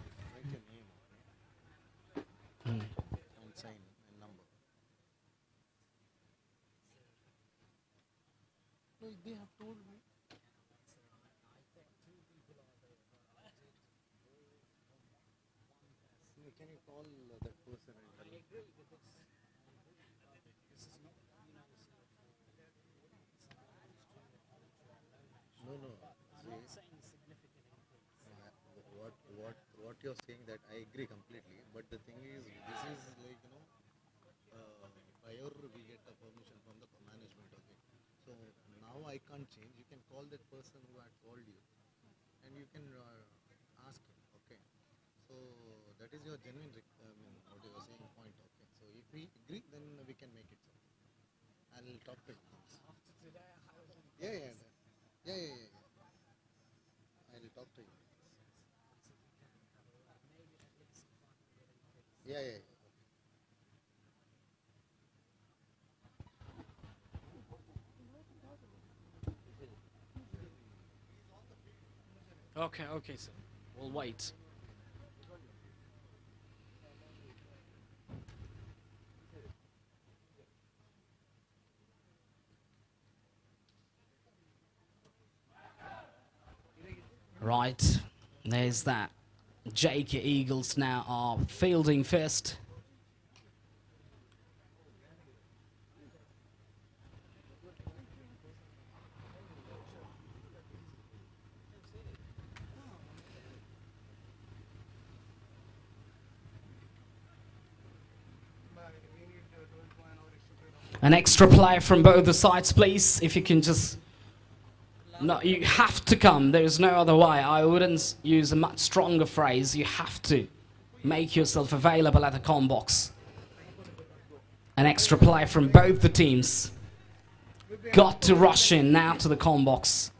What you're saying, that I agree completely, but the thing is, this is like, you know, prior we get a permission from the management, okay? So now I can't change. You can call that person who had called you and you can ask him, okay? So that is your genuine, what you were saying point, okay? So if we agree, then we can make it so. I'll talk to him. Yeah. I'll talk to you. Yeah. Okay, sir. We'll wait. Right, there's that. JK Eagles now are fielding first. An extra player from both the sides, please. If you can just... No, you have to come. There's no other way. I wouldn't use a much stronger phrase. You have to make yourself available at the comm box. An extra player from both the teams. Got to rush in now to the comm box.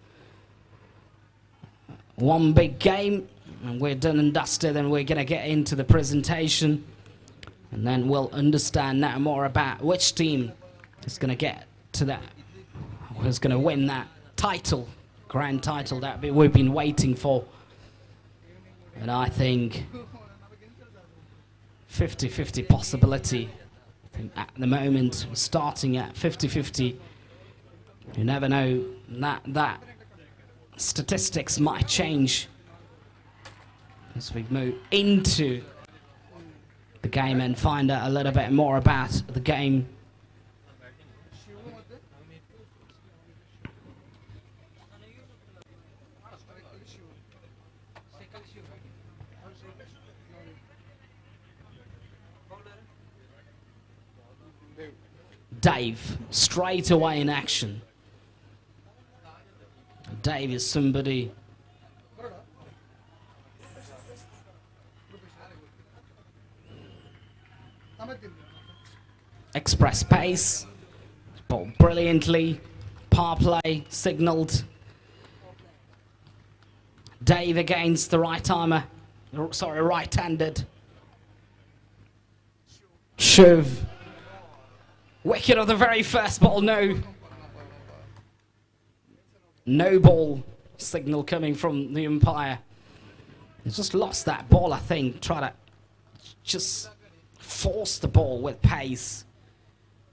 One big game, and we're done and dusted, and we're going to get into the presentation. And then we'll understand now more about which team is going to get to that, who's going to win that title, grand title that we've been waiting for. And I think 50-50 possibility. I think at the moment, starting at 50-50, you never know, that statistics might change as we move into the game and find out a little bit more about the game. Dave, straight away in action. Dave is somebody... Express pace, ball brilliantly, power play, signalled. Dave against the right-armer, sorry, right-handed. Shove. Wicket of the very first ball, no. No ball signal coming from the umpire. He's just lost that ball, I think. Try to just force the ball with pace.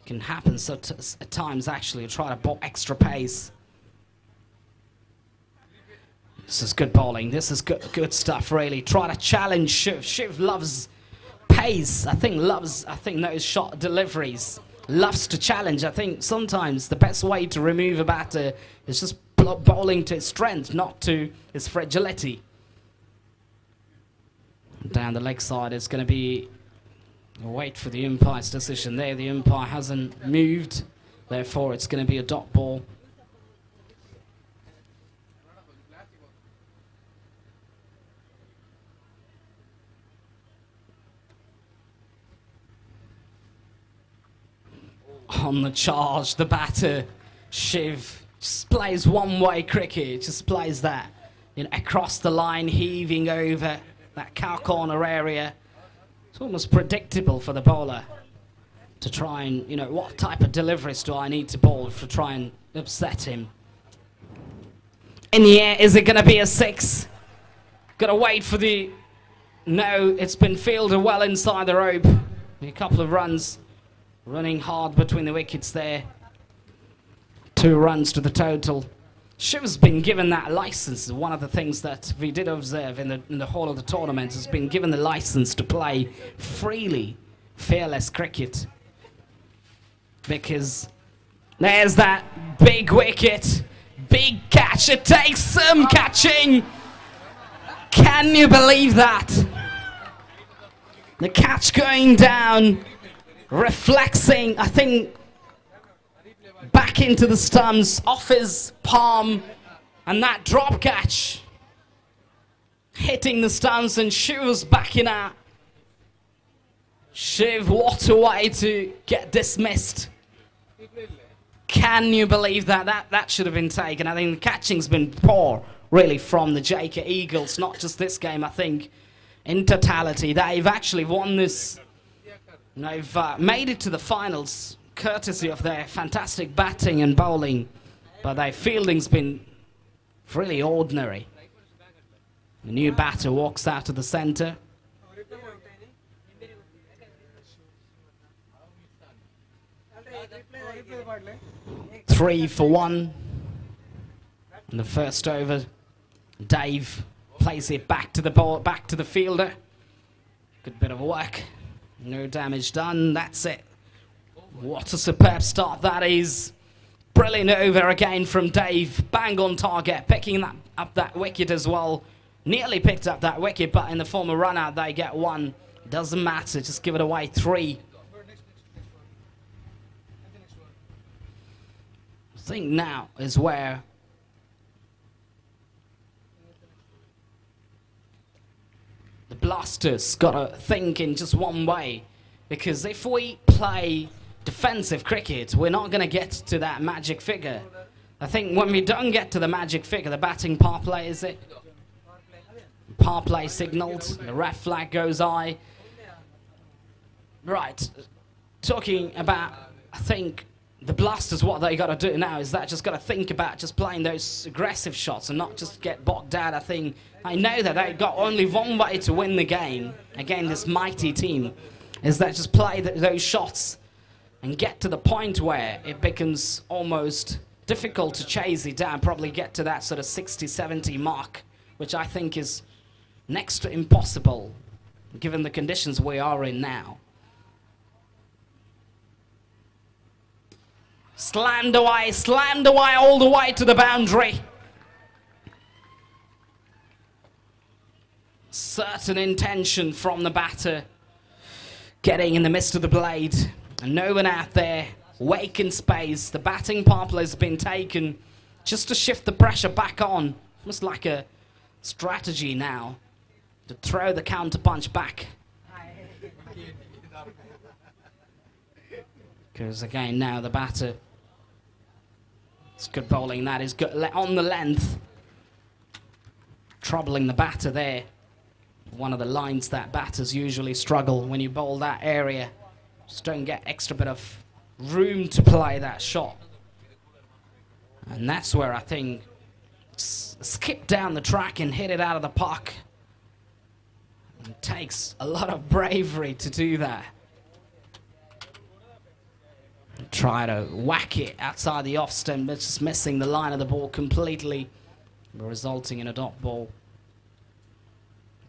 Can happen so at times, actually. Try to ball extra pace. This is good bowling. This is good stuff, really. Try to challenge Shiv. Shiv loves pace. I think those shot deliveries. Loves to challenge. I think sometimes the best way to remove a batter is just bowling to his strength, not to his fragility. Down the leg side is going to be We'll wait for the umpire's decision there. The umpire hasn't moved, therefore it's going to be a dot ball. On the charge, the batter, Shiv, just plays one-way cricket, just plays that, you know, across the line, heaving over that cow corner area. It's almost predictable for the bowler to try and, you know, what type of deliveries do I need to bowl to try and upset him? In the air, is it going to be a 6? Got to wait for the... No, it's been fielded well inside the rope. A couple of runs. Running hard between the wickets there. 2 runs to the total. Shiv's been given that license. One of the things that we did observe in the whole of the tournament has been given the license to play freely, fearless cricket. Because there's that big wicket, big catch. It takes some catching. Can you believe that? The catch going down. Reflexing, I think, back into the stumps, off his palm, and that drop catch hitting the stumps, and Shiv was backing out. Shiv, what a way to get dismissed. Can you believe that? That should have been taken. I think the catching's been poor, really, from the JK Eagles, not just this game, I think, in totality. They've actually won this. They've made it to the finals courtesy of their fantastic batting and bowling, but their fielding's been really ordinary. The new batter walks out to the centre. Three for 1 in the first over. Dave plays it back to the ball, back to the fielder. Good bit of work. No damage done, that's it. What a superb start that is. Brilliant over again from Dave. Bang on target, picking up that wicket as well. Nearly picked up that wicket, but in the form of run out, they get 1. Doesn't matter, just give it away. 3. I think now is where the Blasters got to think in just one way, because if we play defensive cricket, we're not going to get to that magic figure. I think when we don't get to the magic figure, the batting power play, is it? Power play signaled, the red flag goes high. Right, talking about, I think, the Blasters, what they got to do now is that just got to think about just playing those aggressive shots and not just get bogged down. I know that they got only one way to win the game against this mighty team, is that just play those shots and get to the point where it becomes almost difficult to chase it down, probably get to that sort of 60-70 mark, which I think is next to impossible given the conditions we are in now. Slammed away all the way to the boundary. Certain intention from the batter, getting in the midst of the blade, and no one out there, vacant space. The batting power play has been taken just to shift the pressure back on, almost like a strategy now to throw the counter punch back. Because again now the batter, it's good bowling, that is good on the length, troubling the batter there. One of the lines that batters usually struggle when you bowl that area. Just don't get extra bit of room to play that shot. And that's where I think skip down the track and hit it out of the park. It takes a lot of bravery to do that. Try to whack it outside the off stump, but just missing the line of the ball completely, resulting in a dot ball.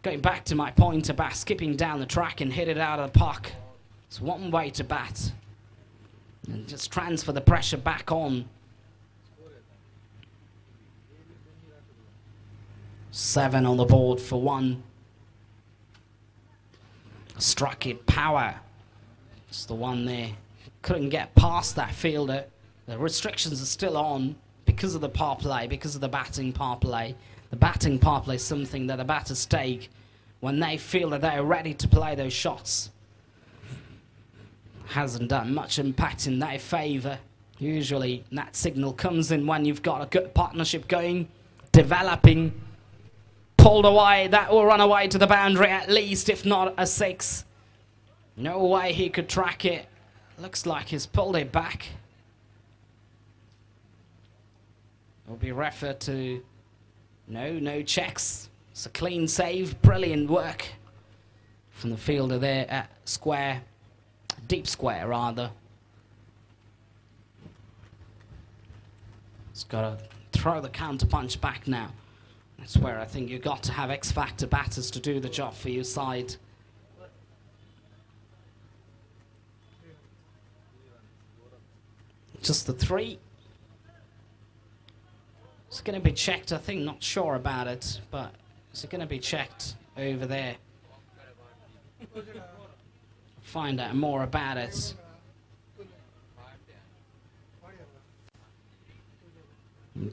Going back to my point about skipping down the track and hit it out of the park. It's one way to bat. And just transfer the pressure back on. 7 on the board for 1. Struck it power It's the one there. Couldn't get past that fielder. The restrictions are still on because of the power play, because of the batting power play. The batting power play is something that the batters take when they feel that they're ready to play those shots. Hasn't done much impact in their favour. Usually that signal comes in when you've got a good partnership going, developing. Pulled away, that will run away to the boundary at least, if not a 6. No way he could track it. Looks like he's pulled it back. Will be referred to no checks. It's a clean save, brilliant work from the fielder there at square, deep square rather. He's got to throw the counter punch back now. That's where I think you've got to have X-factor batters to do the job for your side. Just the 3. It's going to be checked, I think, not sure about it, but is it going to be checked over there? Find out more about it.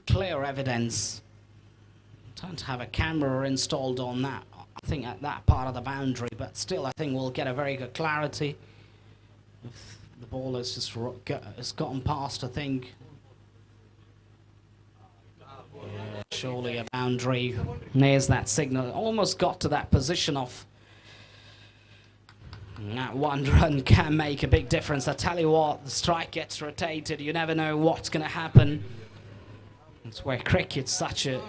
Clear evidence. Time to have a camera installed on that, I think, at that part of the boundary, but still I think we'll get a very good clarity. If the ball has just has gotten past, I think. Yeah, surely a boundary. There's that signal. Almost got to that position off. And that 1 run can make a big difference. I tell you what, the strike gets rotated. You never know what's going to happen. That's where cricket's such a...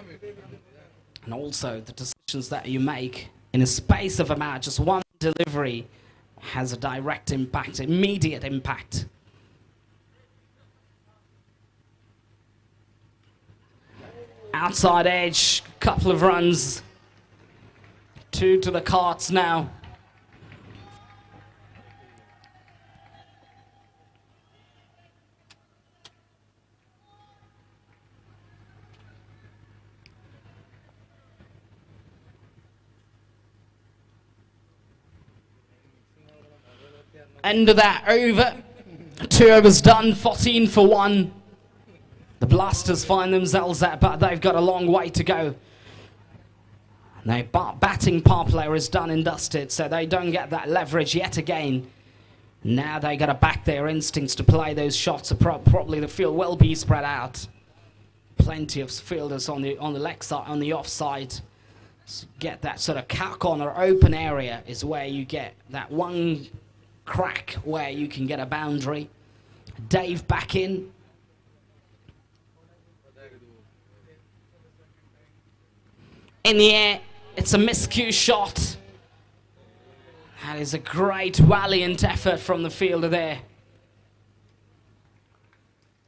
And also the decisions that you make in a space of a match, just one delivery has a direct impact, immediate impact. Outside edge, couple of runs. 2 to the cards now. End of that over. 2 overs done, 14 for 1. The Blasters find themselves at, but they've got a long way to go. Their batting power player is done and dusted, so they don't get that leverage yet again. Now they got to back their instincts to play those shots. Probably the field will be spread out. Plenty of fielders on the leg side, on the offside. So get that sort of corner open area is where you get that one crack where you can get a boundary. Dave back in. In the air, it's a miscue shot. That is a great, valiant effort from the fielder there.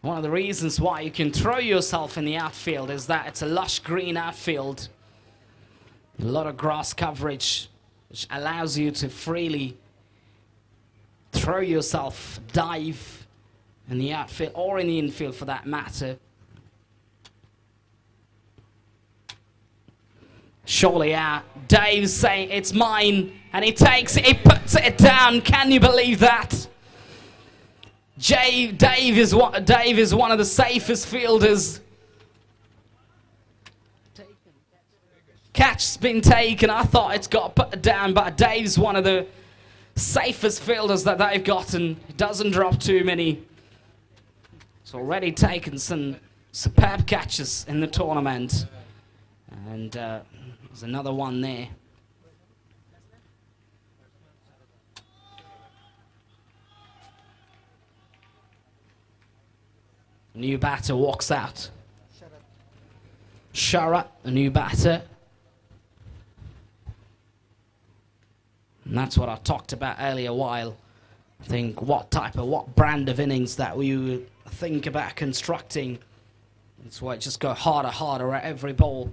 One of the reasons why you can throw yourself in the outfield is that it's a lush green outfield. A lot of grass coverage, which allows you to freely throw yourself, dive in the outfield or in the infield for that matter. Surely out. Dave's saying it's mine, and he takes it, he puts it down. Can you believe that? Dave is one of the safest fielders. Catch's been taken. I thought it's got put down, but Dave's one of the safest fielders that they've gotten. He doesn't drop too many. He's already taken some superb catches in the tournament. And there's another one there. New batter walks out. Sharat, the new batter. And that's what I talked about earlier while. I think what brand of innings that we would think about constructing. That's why just go harder at every ball.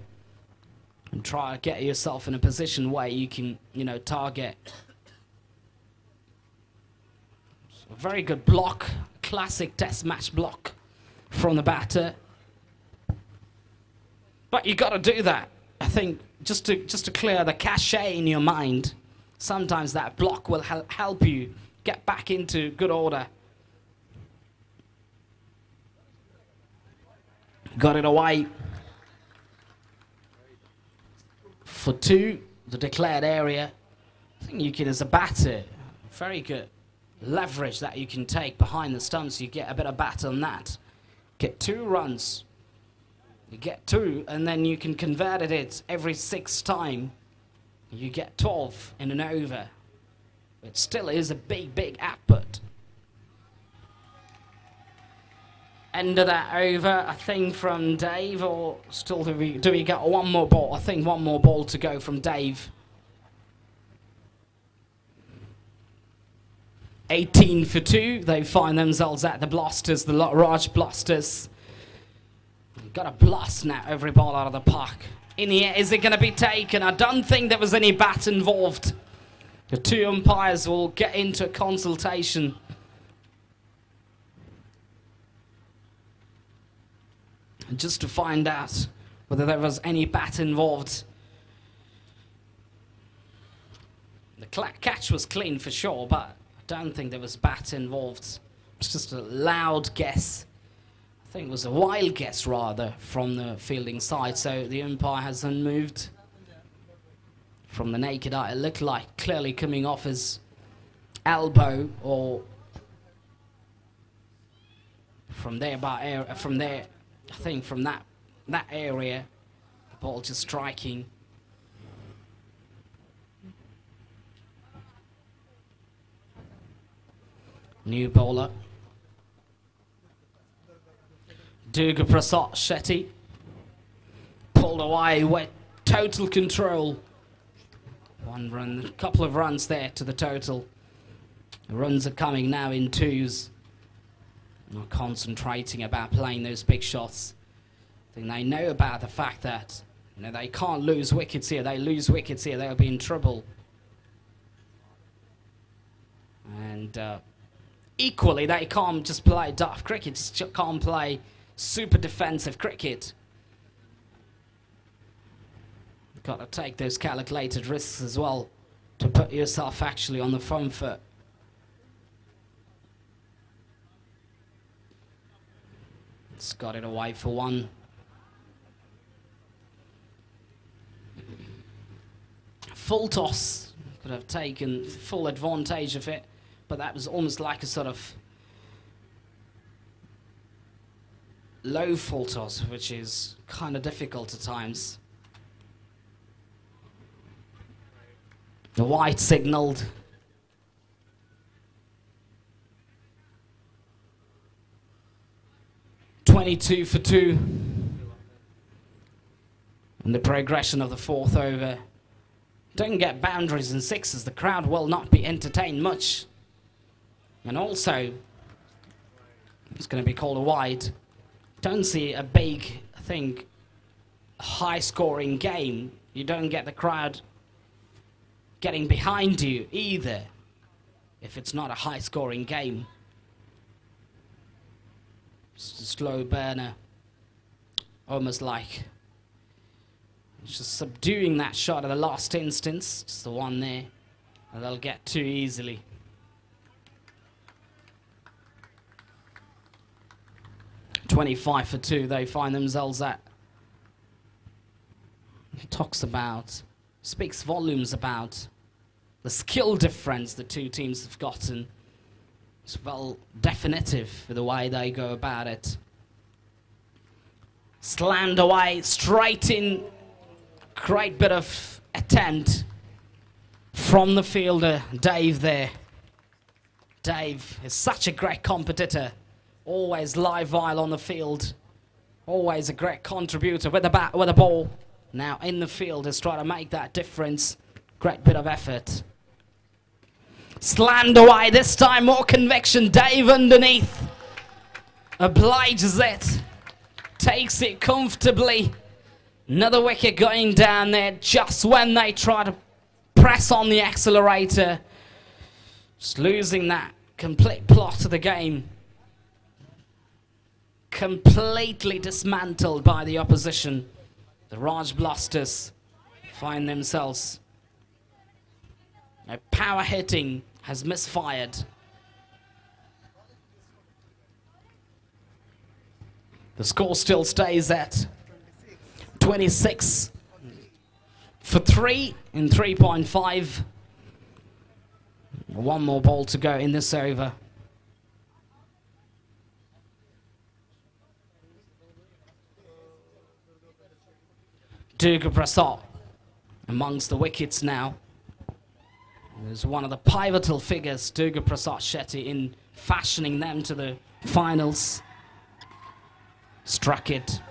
And try to get yourself in a position where you can, target. So a very good block, classic test match block from the batter. But you got to do that. I think just to clear the cachet in your mind. Sometimes that block will help you get back into good order. Got it away. For 2, the declared area. I think you can, as a batter, very good leverage that you can take behind the stumps. You get a bit of bat on that. Get 2 runs. You get 2, and then you can convert it every 6th time. You get 12 in an over. It still is a big, big output. End of that over, I think, from Dave, or still do we get one more ball? I think one more ball to go from Dave. 18 for 2. They find themselves at the Blasters, the Raj Blasters. Got a blast now, every ball out of the park. In the air, is it going to be taken? I don't think there was any bat involved. The 2 umpires will get into consultation. Just to find out whether there was any bat involved. The catch was clean for sure, but I don't think there was bat involved. It's just a loud guess. I think it was a wild guess, rather, from the fielding side. So the umpire hasn't moved. From the naked eye, it looked like clearly coming off his elbow, or from there, I think from that area, the ball just striking. New bowler. Durga Prasad Shetty pulled away with total control. 1 run, a couple of runs there to the total. The runs are coming now in 2s. Not concentrating about playing those big shots. I think they know about the fact that, you know, they can't lose wickets here. They lose wickets here, they'll be in trouble. And equally, they can't just play daft cricket, just can't play super defensive cricket. You've got to take those calculated risks as well to put yourself actually on the front foot. It's got it away for 1. Full toss. Could have taken full advantage of it, but that was almost like a sort of low full toss, which is kind of difficult at times. The white signalled. .22 for 2. And the progression of the 4th over. Don't get boundaries and 6s. The crowd will not be entertained much. And also, it's going to be called a wide. Don't see a big, I think, high-scoring game. You don't get the crowd getting behind you either, if it's not a high-scoring game. It's a slow burner, almost like just subduing that shot at the last instance. Just the one there, and they'll get too easily. .25 for 2, they find themselves at. Speaks volumes about the skill difference the 2 teams have gotten. It's well definitive for the way they go about it. Slammed away, straight in. Great bit of attempt from the fielder, Dave there. Dave is such a great competitor. Always live wire on the field. Always a great contributor with the bat, with the ball. Now in the field is trying to make that difference. Great bit of effort. Slammed away, this time more conviction. Dave underneath. Obliges it. Takes it comfortably. Another wicket going down there just when they try to press on the accelerator. Just losing that complete plot of the game. Completely dismantled by the opposition. The Raj Blasters find themselves power hitting has misfired. The score still stays at 26 for 3 in 3.5. One more ball to go in this over. Durga Prasad amongst the wickets now. There's one of the pivotal figures, Durga Prasad Shetty, in fashioning them to the finals. Struck it.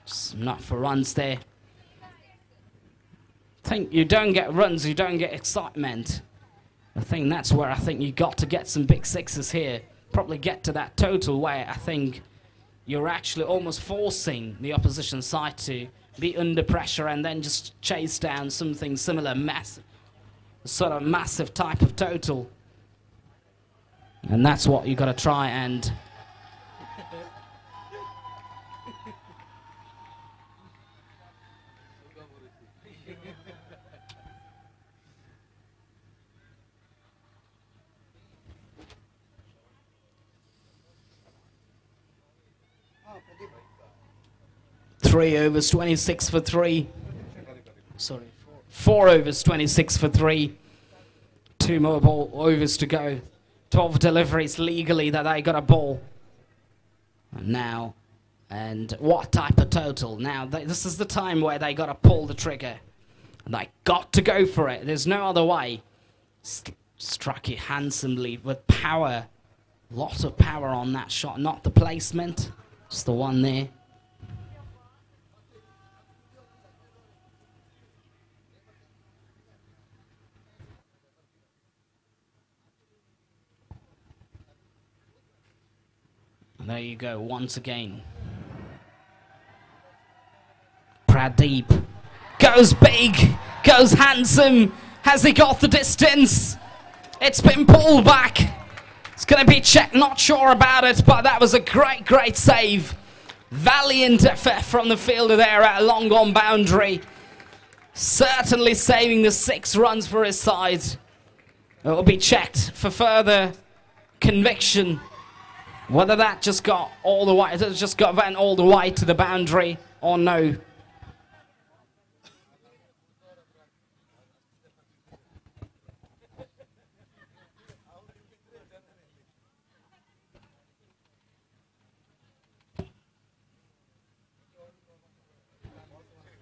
Just not for runs there. I think you don't get runs, you don't get excitement. I think that's where I think you got to get some big sixes here. Probably get to that total where I think you're actually almost forcing the opposition side to be under pressure and then just chase down something similar, massive, sort of massive type of total. And that's what you got to try and Three overs, 26 for 3. Sorry, 4 overs, 26 for 3. 2 more ball overs to go. 12 deliveries legally that they got a ball. And now, and what type of total? Now, this is the time where they got to pull the trigger. And they got to go for it. There's no other way. Struck it handsomely with power. Lot of power on that shot, not the placement. Just the one there. There you go, once again. Pradeep goes big, goes handsome. Has he got the distance? It's been pulled back. It's going to be checked, not sure about it, but that was a great, great save. Valiant effort from the fielder there at a long on boundary. Certainly saving the 6 runs for his side. It will be checked for further conviction. Whether that just got all the way, just got went all the way to the boundary or no.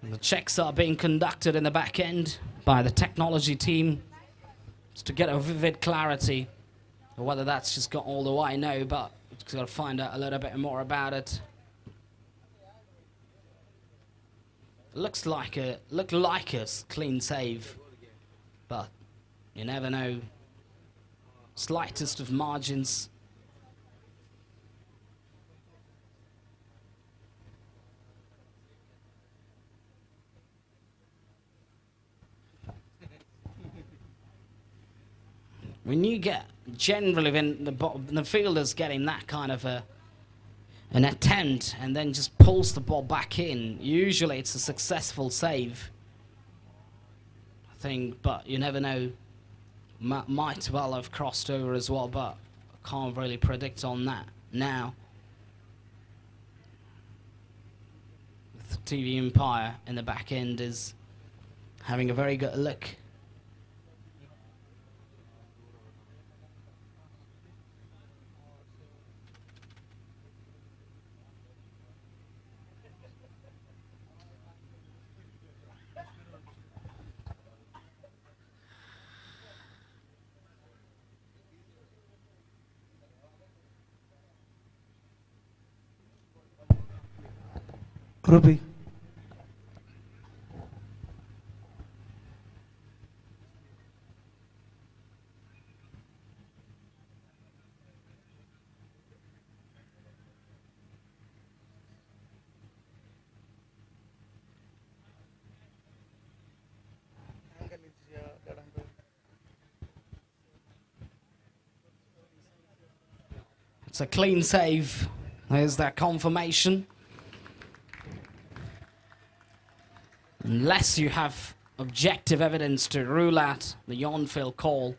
The checks are being conducted in the back end by the technology team just to get a vivid clarity. Whether that's just got all the way, no, but we've got to find out a little bit more about it. Looked like a clean save, but you never know. Slightest of margins. When you get, generally when the fielder's getting that kind of an attempt and then just pulls the ball back in, usually it's a successful save, I think, but you never know. Might well have crossed over as well, but I can't really predict on that now. The TV umpire in the back end is having a very good look. Ruby. It's a clean save. There's that confirmation. Unless you have objective evidence to rule out the on-field call,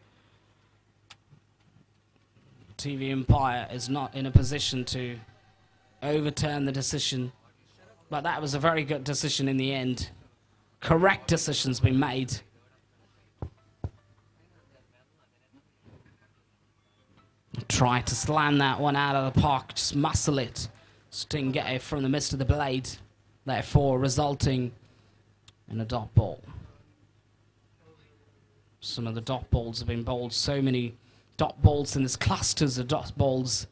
TV umpire is not in a position to overturn the decision. But that was a very good decision in the end. Correct decisions been made. Try to slam that one out of the park, just muscle it. Just didn't get it from the mist of the blade, therefore resulting in a dot ball. Some of the dot balls have been bowled, so many dot balls, and there's clusters of dot balls.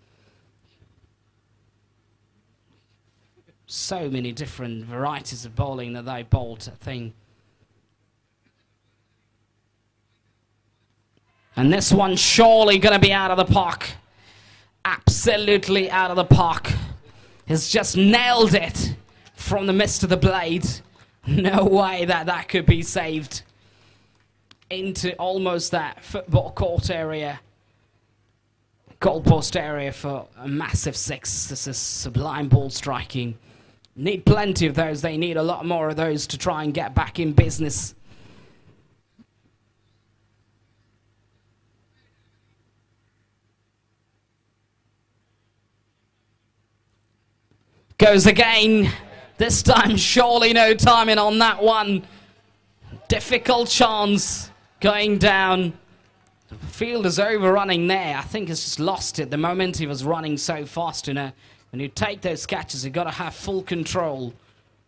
So many different varieties of bowling that they bowled, I think. And this one's surely going to be out of the park. Absolutely out of the park. He's just nailed it from the mist of the blade. No way that that could be saved. Into almost that football court area. Goalpost area for a massive six. This is sublime ball striking. Need plenty of those. They need a lot more of those to try and get back in business. Goes again. This time surely no timing on that one. Difficult chance going down. The field is overrunning there. I think he's just lost it the moment he was running so fast. When you take those catches, you've got to have full control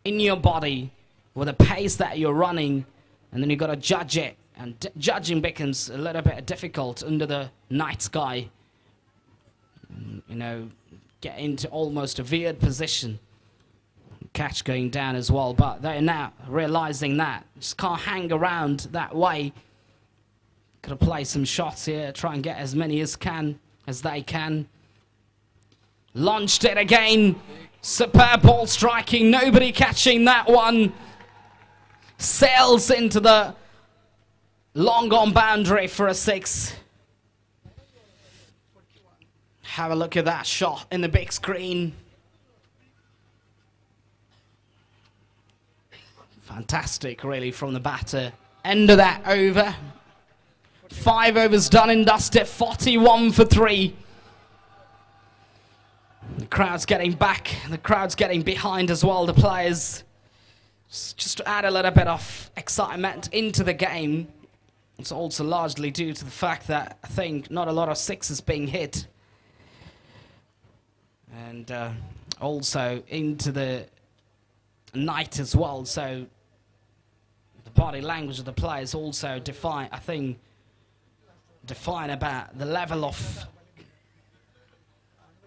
in your body with the pace that you're running, and then you've got to judge it. And judging becomes a little bit difficult under the night sky. You know, get into almost a veered position. Catch going down as well, but they're now realizing that just can't hang around that way. Gotta play some shots here, try and get as many as they can. Launched it again. Superb ball striking, nobody catching that one. Sails into the long on boundary for a six. Have a look at that shot in the big screen. Fantastic, really, from the batter. End of that over. 5 overs done and dusted. 41 for 3. The crowd's getting back. The crowd's getting behind as well, the players. Just to add a little bit of excitement into the game. It's also largely due to the fact that I think not a lot of sixes being hit. And also into the night as well, so the body language of the players also define about the level of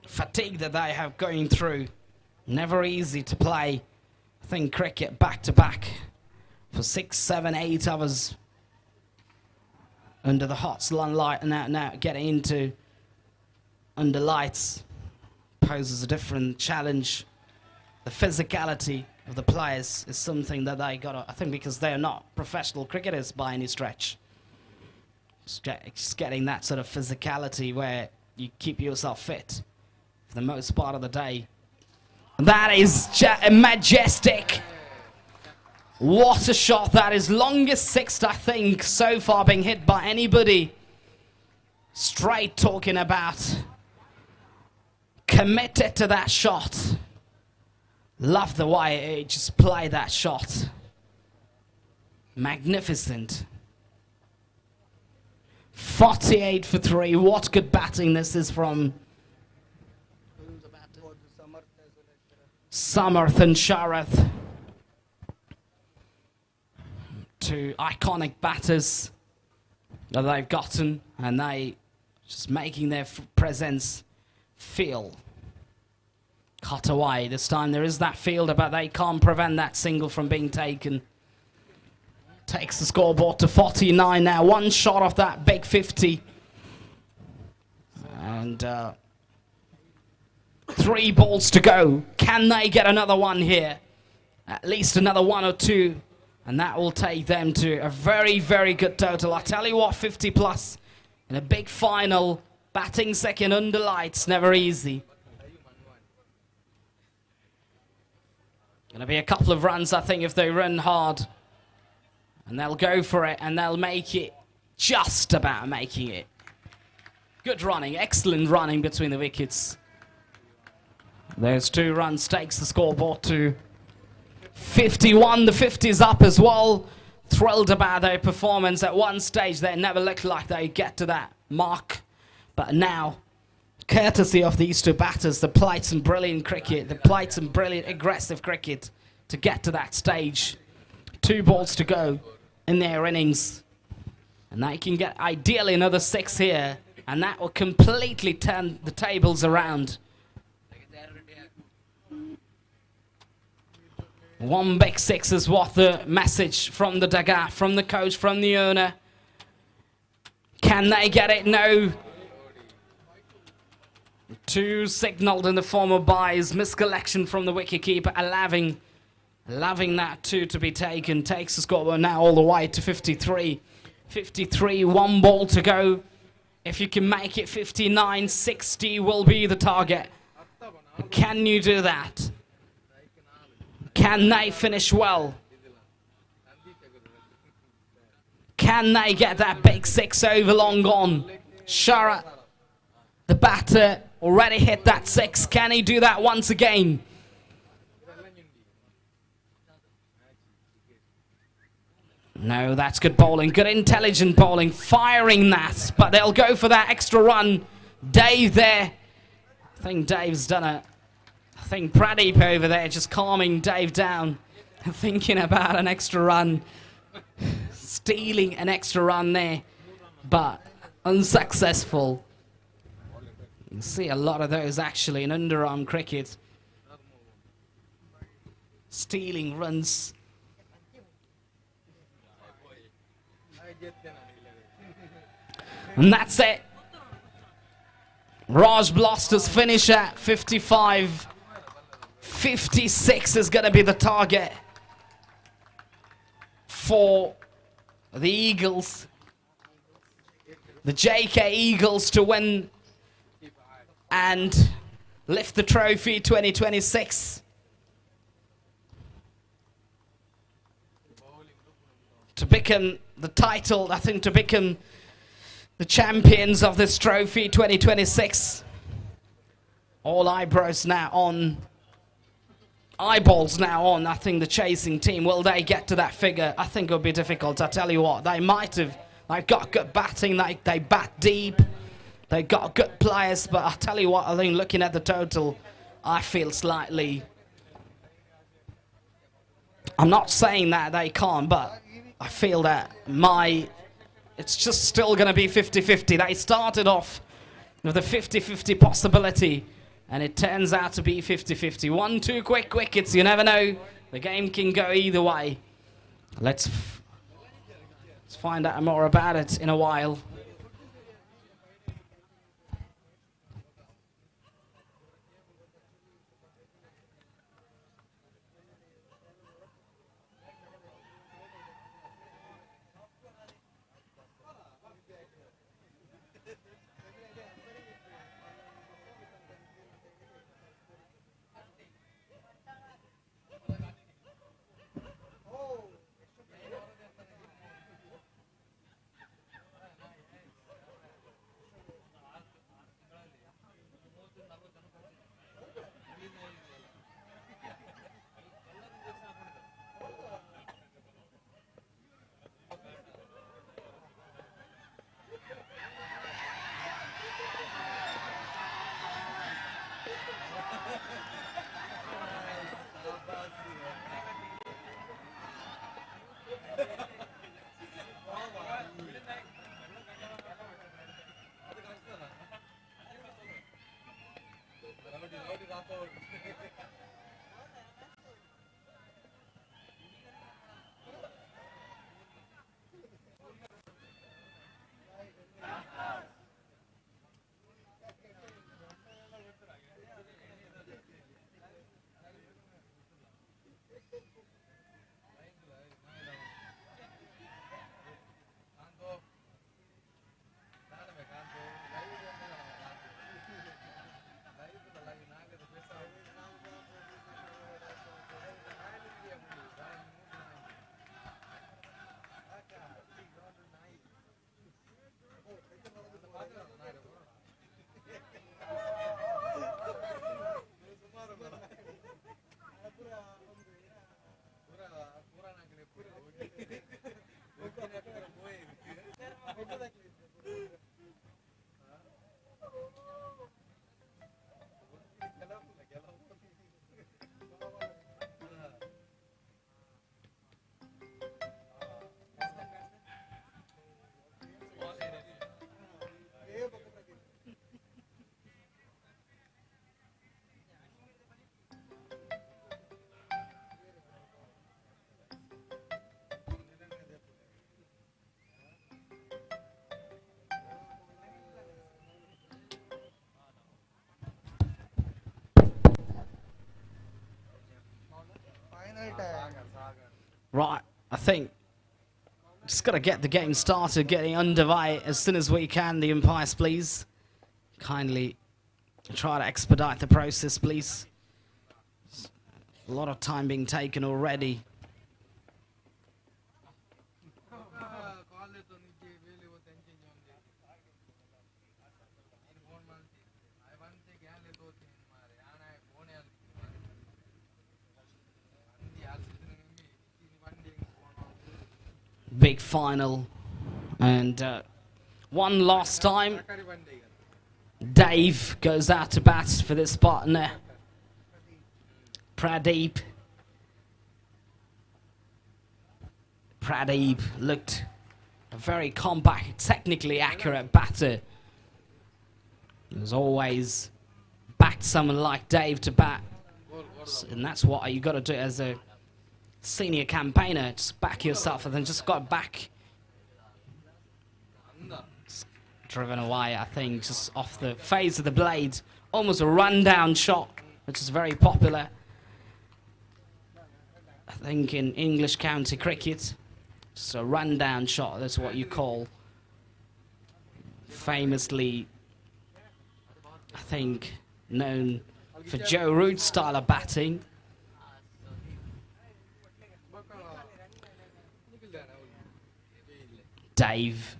fatigue that they have going through. Never easy to play, I think, cricket back to back for 6, 7, 8 hours under the hot sunlight, and now getting into under lights poses a different challenge. The physicality of the players is something that they got to, I think, because they're not professional cricketers by any stretch. Just getting that sort of physicality where you keep yourself fit for the most part of the day. That is majestic. What a shot. That is longest sixth, I think, so far being hit by anybody. Straight talking about. Committed to that shot. Love the way he just played that shot. Magnificent. 48 for 3. What good batting this is from Samarth and Sharath. Two iconic batters that they've gotten, and they just making their presence feel. Cut away. This time there is that fielder, but they can't prevent that single from being taken. Takes the scoreboard to 49 now. One shot off that big 50. And 3 balls to go. Can they get another one here? At least another 1 or 2. And that will take them to a very, very good total. I tell you what, 50 plus in a big final. Batting second under lights, never easy. Going to be a couple of runs, I think, if they run hard. And they'll go for it, and they'll make it, just about making it. Good running, excellent running between the wickets. Those 2 runs takes the scoreboard to 51. The 50's up as well. Thrilled about their performance. At one stage, they never looked like they get to that mark. But now, courtesy of these 2 batters, they played some brilliant cricket. They played some brilliant aggressive cricket to get to that stage. 2 balls to go in their innings. And they can get ideally another 6 here. And that will completely turn the tables around. 1 big 6 is what the message from the dugout, from the coach, from the owner. Can they get it? No. 2 signalled in the form of byes. Miscollection from the wicketkeeper, allowing that 2 to be taken. Takes the score now all the way to 53. 53, 1 ball to go. If you can make it 59, 60 will be the target. Can you do that? Can they finish well? Can they get that big 6 over long gone? Shara, the batter, already hit that 6. Can he do that once again? No, that's good bowling. Good intelligent bowling. Firing that. But they'll go for that extra run. Dave there. I think Dave's done it. I think Pradeep over there just calming Dave down. Thinking about an extra run. Stealing an extra run there. But unsuccessful. You see a lot of those actually in underarm cricket. Stealing runs. And that's it. Raj Blaster's finish at 55. 56 is going to be the target for the Eagles. The JK Eagles to win and lift the trophy 2026. To become the title, I think, to become the champions of this trophy 2026. All eyebrows now on. Eyeballs now on, I think, the chasing team. Will they get to that figure? I think it'll be difficult. I tell you what, they might have. They've got good batting. They bat deep. They've got good players. But I tell you what, I think looking at the total, I feel slightly. I'm not saying that they can't, but I feel that it's just still going to be 50-50. They started off with a 50-50 possibility, and it turns out to be 50-50. 1, 2 quick wickets, you never know. The game can go either way. Let's find out more about it in a while. Right, I think just got to get the game started, getting underway as soon as we can. The umpires, please. Kindly try to expedite the process, please. A lot of time being taken already. Big final, and one last time Dave goes out to bat for this partner. Pradeep looked a very compact, technically accurate batter. As always, backed someone like Dave to bat, and that's what you got to do as a senior campaigner. Just back yourself, and then just got back. Just driven away, I think, just off the face of the blade. Almost a rundown shot, which is very popular, I think, in English county cricket. Just a rundown shot, that's what you call, famously, I think, known for Joe Root's style of batting. Dave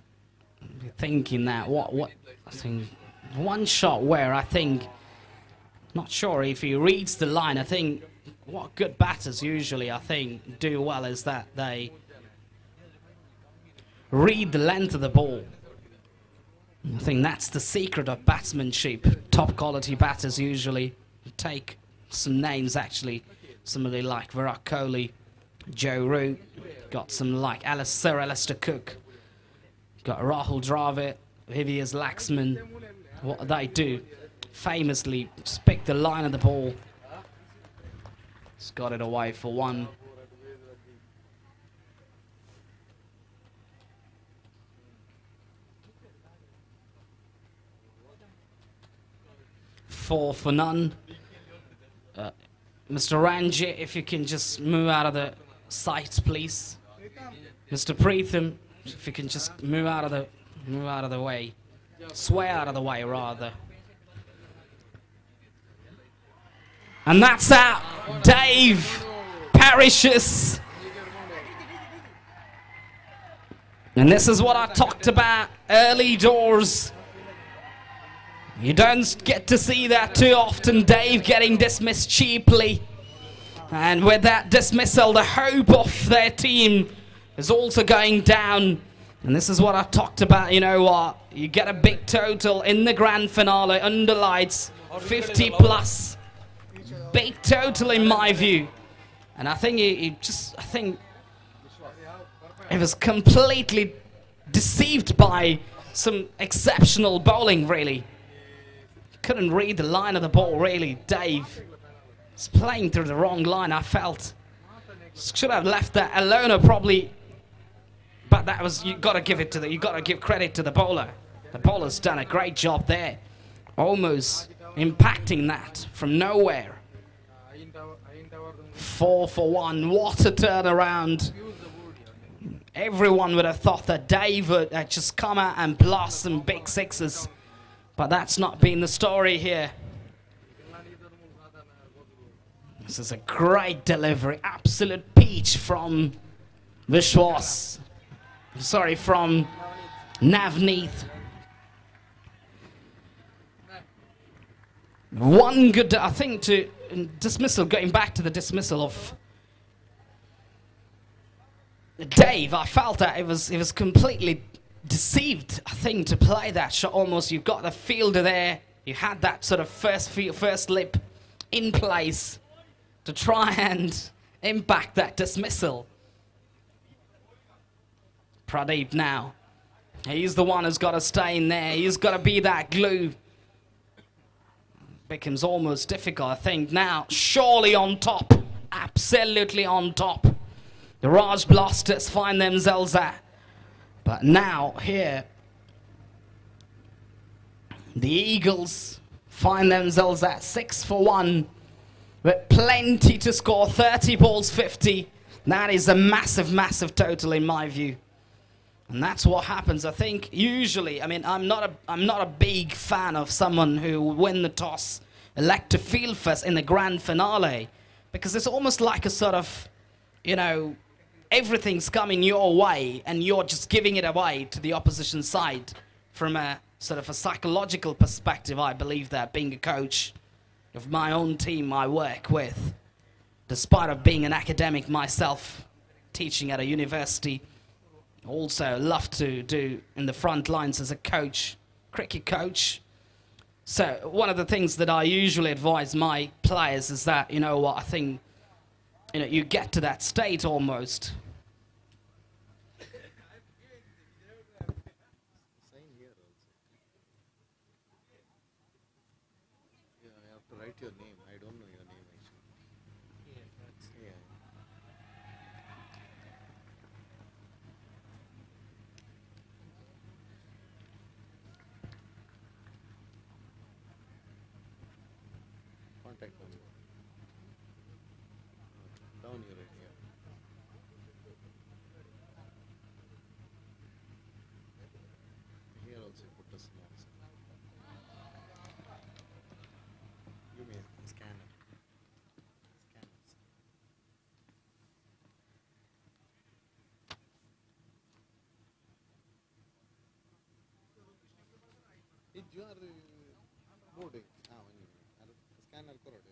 thinking that what I think one shot where I think, not sure if he reads the line. I think what good batters usually, I think, do well is that they read the length of the ball. I think that's the secret of batsmanship. Top quality batters usually take some names, actually. Somebody like Virat Kohli, Joe Root, got some like Sir Alistair Cook, got Rahul Dravid, Viviers Laxman. What they do, famously, just pick the line of the ball. Just got it away for one. Four for none. Mr. Ranjit, if you can just move out of the sight, please. Mr. Preetham, if you can just move out of the way. Sway out of the way, rather. And that's out. Dave perishes. And this is what I talked about early doors. You don't get to see that too often, Dave getting dismissed cheaply. And with that dismissal, the hope of their team is also going down. And this is what I talked about, you know what? You get a big total in the grand finale under lights, 50 plus. Big total in my view. And I think he was completely deceived by some exceptional bowling, really. Couldn't read the line of the ball, really. Dave is playing through the wrong line, I felt. Should have left that alone, or probably. But that was, you got to give credit to the bowler. The bowler's done a great job there, almost impacting that from nowhere. 4 for 1. What a turnaround! Everyone would have thought that Dave would just come out and blast some big sixes. But that's not been the story here. This is a great delivery. Absolute peach from Vishwas. Sorry, from Navneet. One good, I think, to dismissal, going back to the dismissal of Dave, I felt that it was completely deceived, I think, to play that shot. Almost, you've got the fielder there. You had that sort of first lip in place to try and impact that dismissal. Pradeep now. He's the one who's got to stay in there. He's got to be that glue. Becomes almost difficult, I think. Now, surely on top. Absolutely on top. The Raj Blasters find themselves at. But now, here, the Eagles find themselves at 6 for 1. With plenty to score. 30 balls, 50. That is a massive, massive total in my view. And that's what happens. I think usually, I mean, I'm not a big fan of someone who win the toss, elect to field first in the grand finale, because it's almost like a sort of, you know, everything's coming your way and you're just giving it away to the opposition side. From a sort of a psychological perspective, I believe that, being a coach of my own team I work with, despite of being an academic myself, teaching at a university, also love to do in the front lines as a coach, cricket coach. So one of the things that I usually advise my players is that, you know what, I think, you know, you get to that state almost. Same here also. Yeah, I have to write your name. I don't know your name actually. Yeah. Contact number. Down here, right here. Here also put a small sign. Give me a scanner. Scanners. You are boarding. Scanner correct.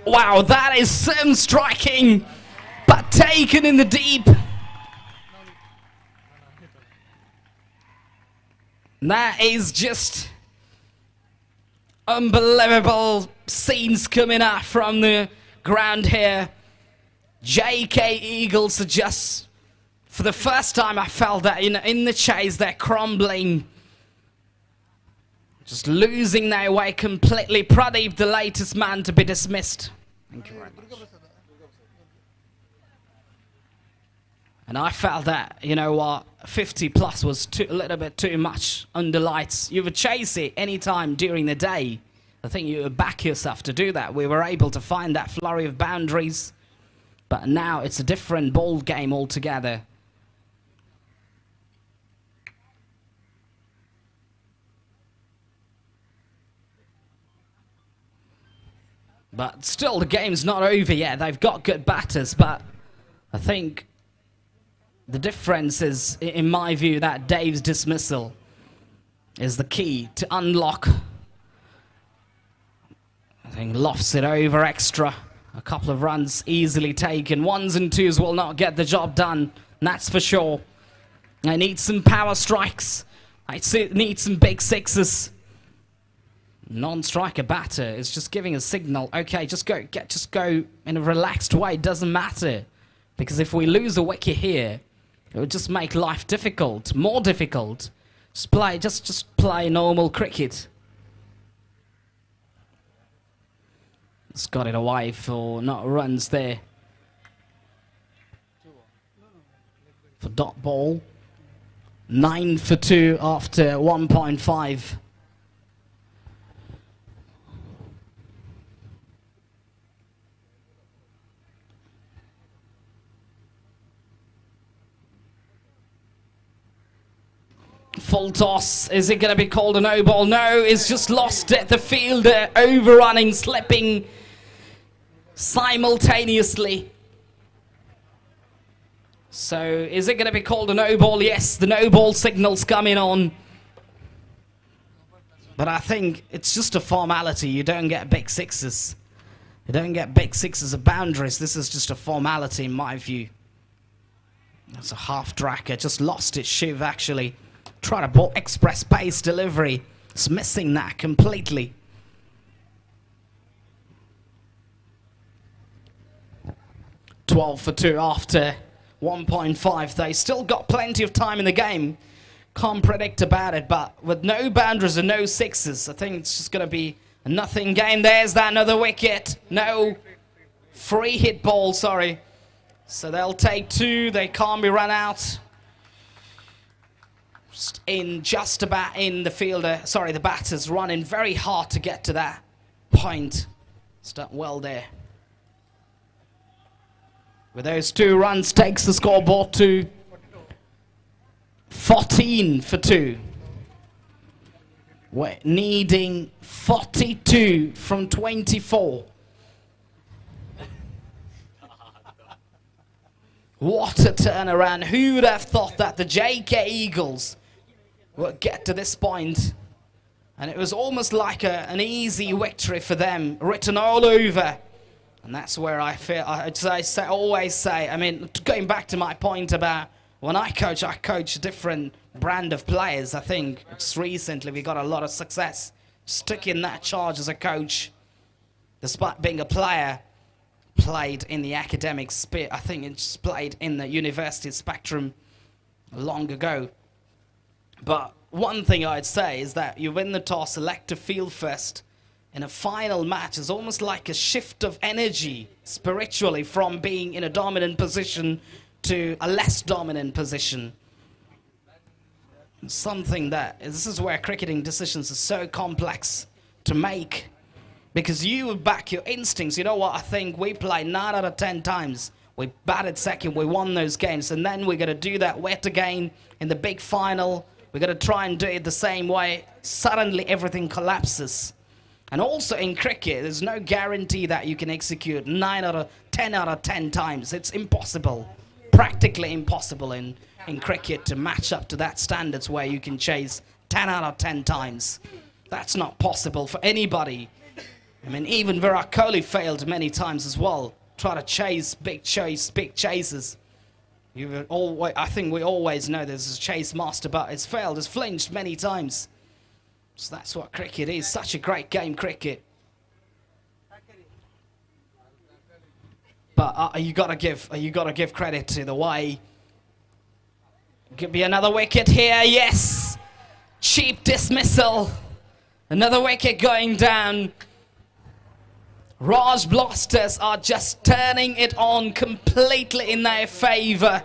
Wow, that is some striking, but taken in the deep. That is just unbelievable scenes coming out from the ground here. JK Eagles are just, for the first time I felt that in the chase they're crumbling. Just losing their way completely. Pradeep, the latest man to be dismissed. Thank you very much. And I felt that, you know what, 50 plus was a little bit too much under lights. You would chase it any time during the day. I think you would back yourself to do that. We were able to find that flurry of boundaries. But now it's a different ball game altogether. But still, the game's not over yet. They've got good batters, but I think the difference is, in my view, that Dave's dismissal is the key to unlock. I think lofts it over extra. A couple of runs easily taken. Ones and twos will not get the job done, that's for sure. I need some power strikes. I need some big sixes. Non-striker batter is just giving a signal. Okay, just go in a relaxed way. Doesn't matter, because if we lose a wicket here, it would just make life difficult, more difficult. Just play normal cricket. It's got it away for not runs there. For dot ball. 9 for 2 after 1.5. Full toss. Is it going to be called a no ball? No, it's just lost it. The fielder overrunning, slipping simultaneously. So is it going to be called a no ball? Yes, the no ball signal's coming on. But I think it's just a formality. You don't get big sixes You don't get big sixes of boundaries. This is just a formality in my view. That's a half dracker. Just lost its shiv actually. Tried a ball express pace delivery. It's missing that completely. $12 for 2 after 1.5. They still got plenty of time in the game. Can't predict about it, but with no boundaries and no sixes, I think it's just going to be a nothing game. There's that another wicket. No free hit ball, sorry. So they'll take 2. They can't be run out. Just about in the fielder, sorry, the batter's running very hard to get to that point. It's done well there. With those 2 runs, takes the scoreboard to 14 for 2. We're needing 42 from 24. What a turnaround. Who would have thought that the JK Eagles would get to this point? And it was almost like an easy victory for them, written all over. And that's where I feel, always say, I mean, going back to my point about when I coach a different brand of players. I think just recently we got a lot of success. Stuck in that charge as a coach, despite being a player, played in the academic sphere. I think it's played in the university spectrum long ago. But one thing I'd say is that you win the toss, select to field first. In a final match, it's almost like a shift of energy spiritually from being in a dominant position to a less dominant position. Something that, this is where cricketing decisions are so complex to make, because you back your instincts. You know what, I think we played 9 out of 10 times. We batted second, we won those games, and then we're going to do that wet again in the big final. We're going to try and do it the same way. Suddenly everything collapses. And also in cricket, there's no guarantee that you can execute 9 out of 10 out of 10 times. It's impossible, practically impossible in cricket to match up to that standards where you can chase 10 out of 10 times. That's not possible for anybody. I mean, even Virat Kohli failed many times as well. Try to chase big chases. I think we always know there's a chase master, but it's failed, it's flinched many times. So that's what cricket is. Such a great game, cricket. But you gotta give credit to the way. Could be another wicket here. Yes, cheap dismissal. Another wicket going down. Raj Blasters are just turning it on completely in their favour.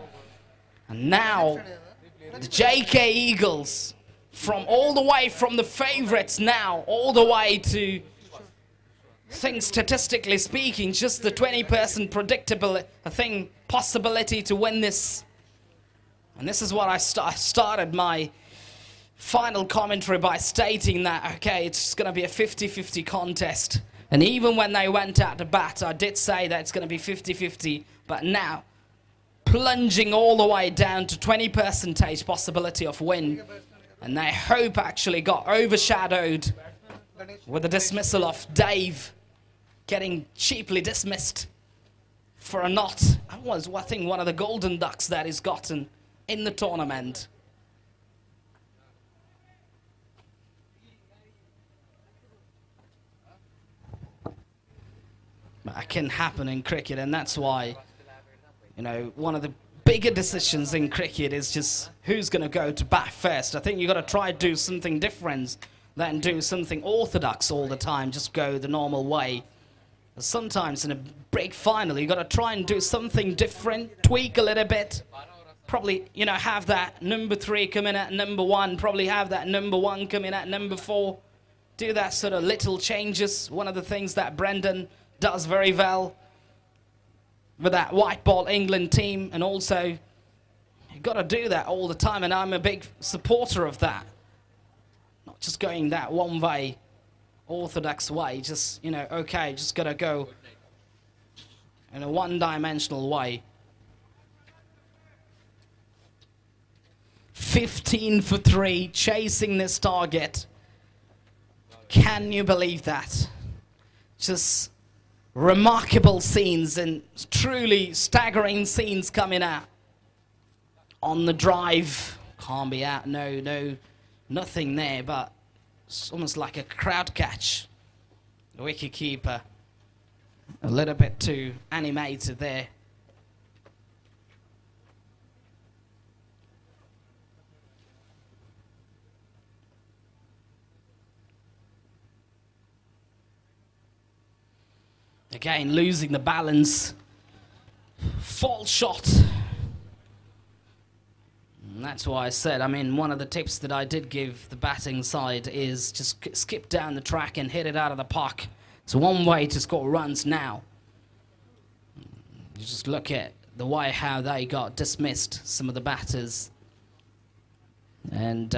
And now the JK Eagles, from all the way from the favourites now, all the way to, I think statistically speaking, just the 20% predictable, I think, possibility to win this. And this is what I started my final commentary by stating that, okay, it's going to be a 50-50 contest. And even when they went out to bat, I did say that it's going to be 50-50, but now plunging all the way down to 20% possibility of win. And their hope actually got overshadowed with the dismissal of Dave getting cheaply dismissed for a not. That was, I think, one of the golden ducks that he's gotten in the tournament. That can happen in cricket, and that's why, you know, one of the bigger decisions in cricket is just who's going to go to bat first. I think you've got to try to do something different than do something orthodox all the time, just go the normal way. Sometimes in a big final, you've got to try and do something different, tweak a little bit. Probably, you know, have that number 3 come in at number 1, probably have that number 1 come in at number 4. Do that sort of little changes. One of the things that Brendan does very well with that white ball England team, and also you've got to do that all the time, and I'm a big supporter of that. Not just going that one way, orthodox way, just, you know, okay, just got to go in a one-dimensional way. 15 for 3, chasing this target. Can you believe that? Just remarkable scenes and truly staggering scenes coming out. On the drive, can't be out, no, nothing there, but it's almost like a crowd catch. The wicket keeper, a little bit too animated there. Again, losing the balance. False shot. And that's why I said, I mean, one of the tips that I did give the batting side is just skip down the track and hit it out of the park. It's one way to score runs now. You just look at the way how they got dismissed, some of the batters. And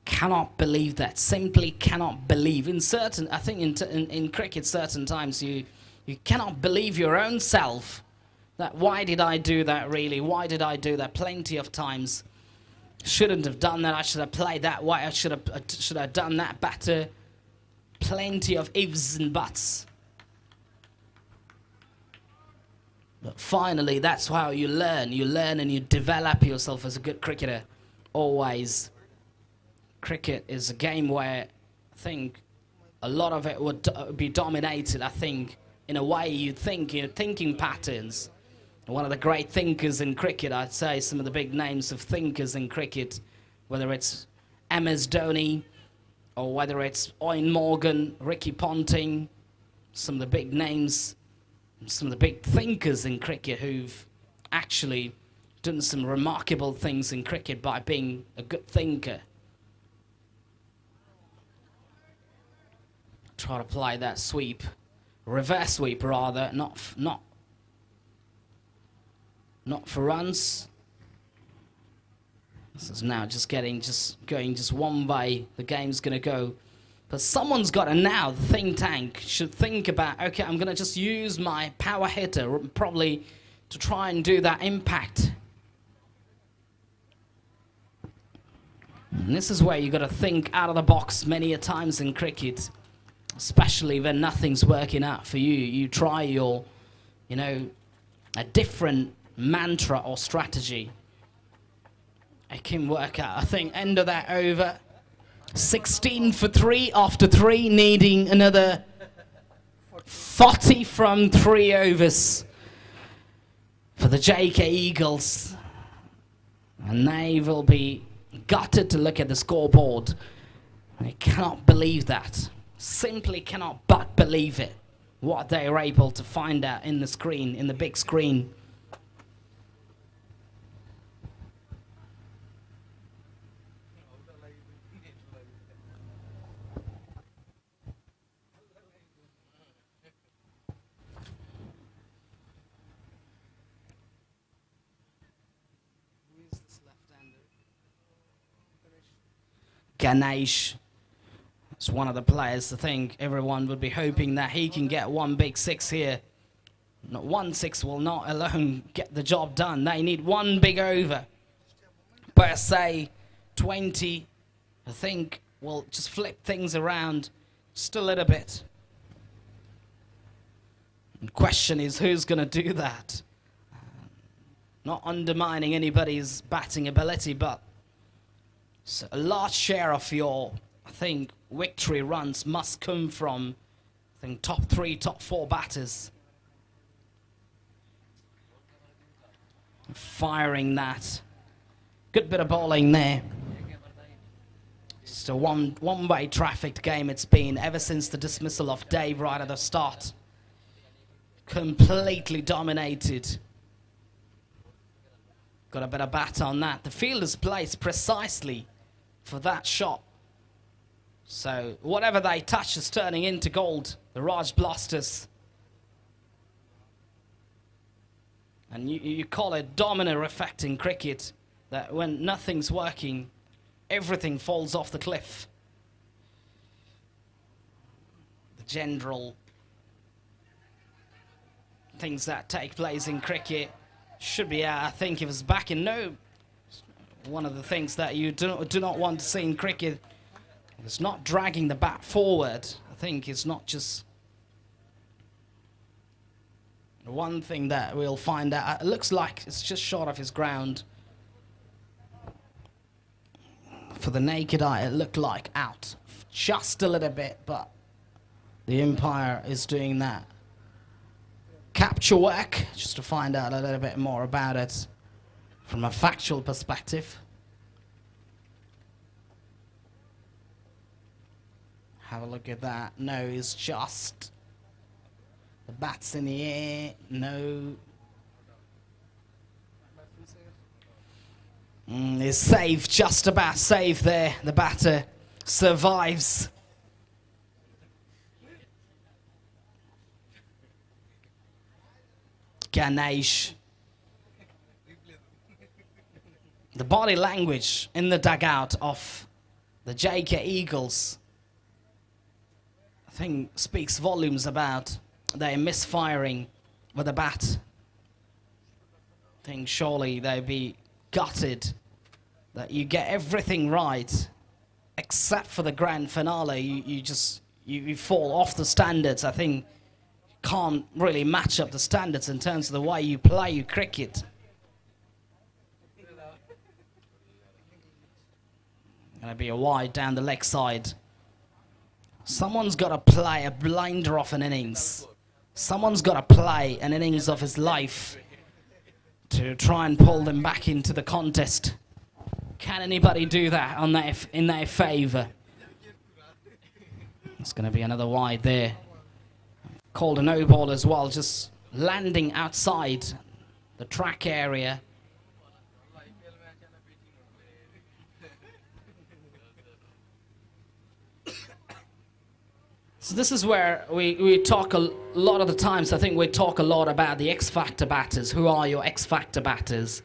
cannot believe that. Simply cannot believe. In certain, I think in cricket, certain times you cannot believe your own self. That why did I do that really? Why did I do that? Plenty of times. Shouldn't have done that. I should have played that way. I should have done that better. Plenty of ifs and buts. But finally, that's how you learn. You learn and you develop yourself as a good cricketer. Always. Cricket is a game where I think a lot of it would be dominated, I think, in a way you think, your thinking patterns. One of the great thinkers in cricket, I'd say some of the big names of thinkers in cricket, whether it's MS Dhoni, or whether it's Owen Morgan, Ricky Ponting, some of the big names, some of the big thinkers in cricket who've actually done some remarkable things in cricket by being a good thinker. Try to play that sweep, reverse sweep rather, not for runs. This is now going one way. The game's gonna go, but someone's got to now. The think tank should think about. Okay, I'm gonna just use my power hitter probably to try and do that impact. And this is where you got to think out of the box many a times in cricket. Especially when nothing's working out for you. You try your, a different mantra or strategy. It can work out. I think end of that over. 16 for 3 after 3, needing another 40 from 3 overs for the JK Eagles. And they will be gutted to look at the scoreboard. I cannot believe that. Simply cannot but believe it, what they are able to find out in the screen, in the big screen. Ganesh. It's one of the players. I think everyone would be hoping that he can get one big 6 here. Not 1 6 will not alone get the job done. They need one big over. Per se, 20, I think, will just flip things around just a little bit. The question is, who's going to do that? Not undermining anybody's batting ability, but a large share of your, I think, victory runs must come from, I think, top 3, top 4 batters. Firing that. Good bit of bowling there. It's a one-way trafficked game it's been ever since the dismissal of Dave right at the start. Completely dominated. Got a bit of bat on that. The fielder's placed precisely for that shot. So whatever they touch is turning into gold. The Raj Blasters. And you call it domino effect in cricket, that when nothing's working, everything falls off the cliff. The general things that take place in cricket should be, I think, if it's back in one of the things that you do not want to see in cricket. It's not dragging the bat forward. I think it's not just One thing that we'll find out, it looks like it's just short of his ground. For the naked eye, it looked like out just a little bit, but the umpire is doing that capture work just to find out a little bit more about it from a factual perspective. Have a look at that. No, it's just the bat's in the air. No. Is safe, just about safe there. The batter survives. Ganesh. The body language in the dugout of the JK Eagles, I think, speaks volumes about their misfiring with the bat. I think surely they'd be gutted that you get everything right except for the grand finale. You fall off the standards. I think you can't really match up the standards in terms of the way you play your cricket. Gonna be a wide down the leg side. Someone's got to play a blinder off an innings. Someone's got to play an innings of his life to try and pull them back into the contest. Can anybody do that on in their favour? It's going to be another wide there. Called a no ball as well, just landing outside the track area. So this is where we talk a lot of the times. I think we talk a lot about the X-Factor batters. Who are your X-Factor batters?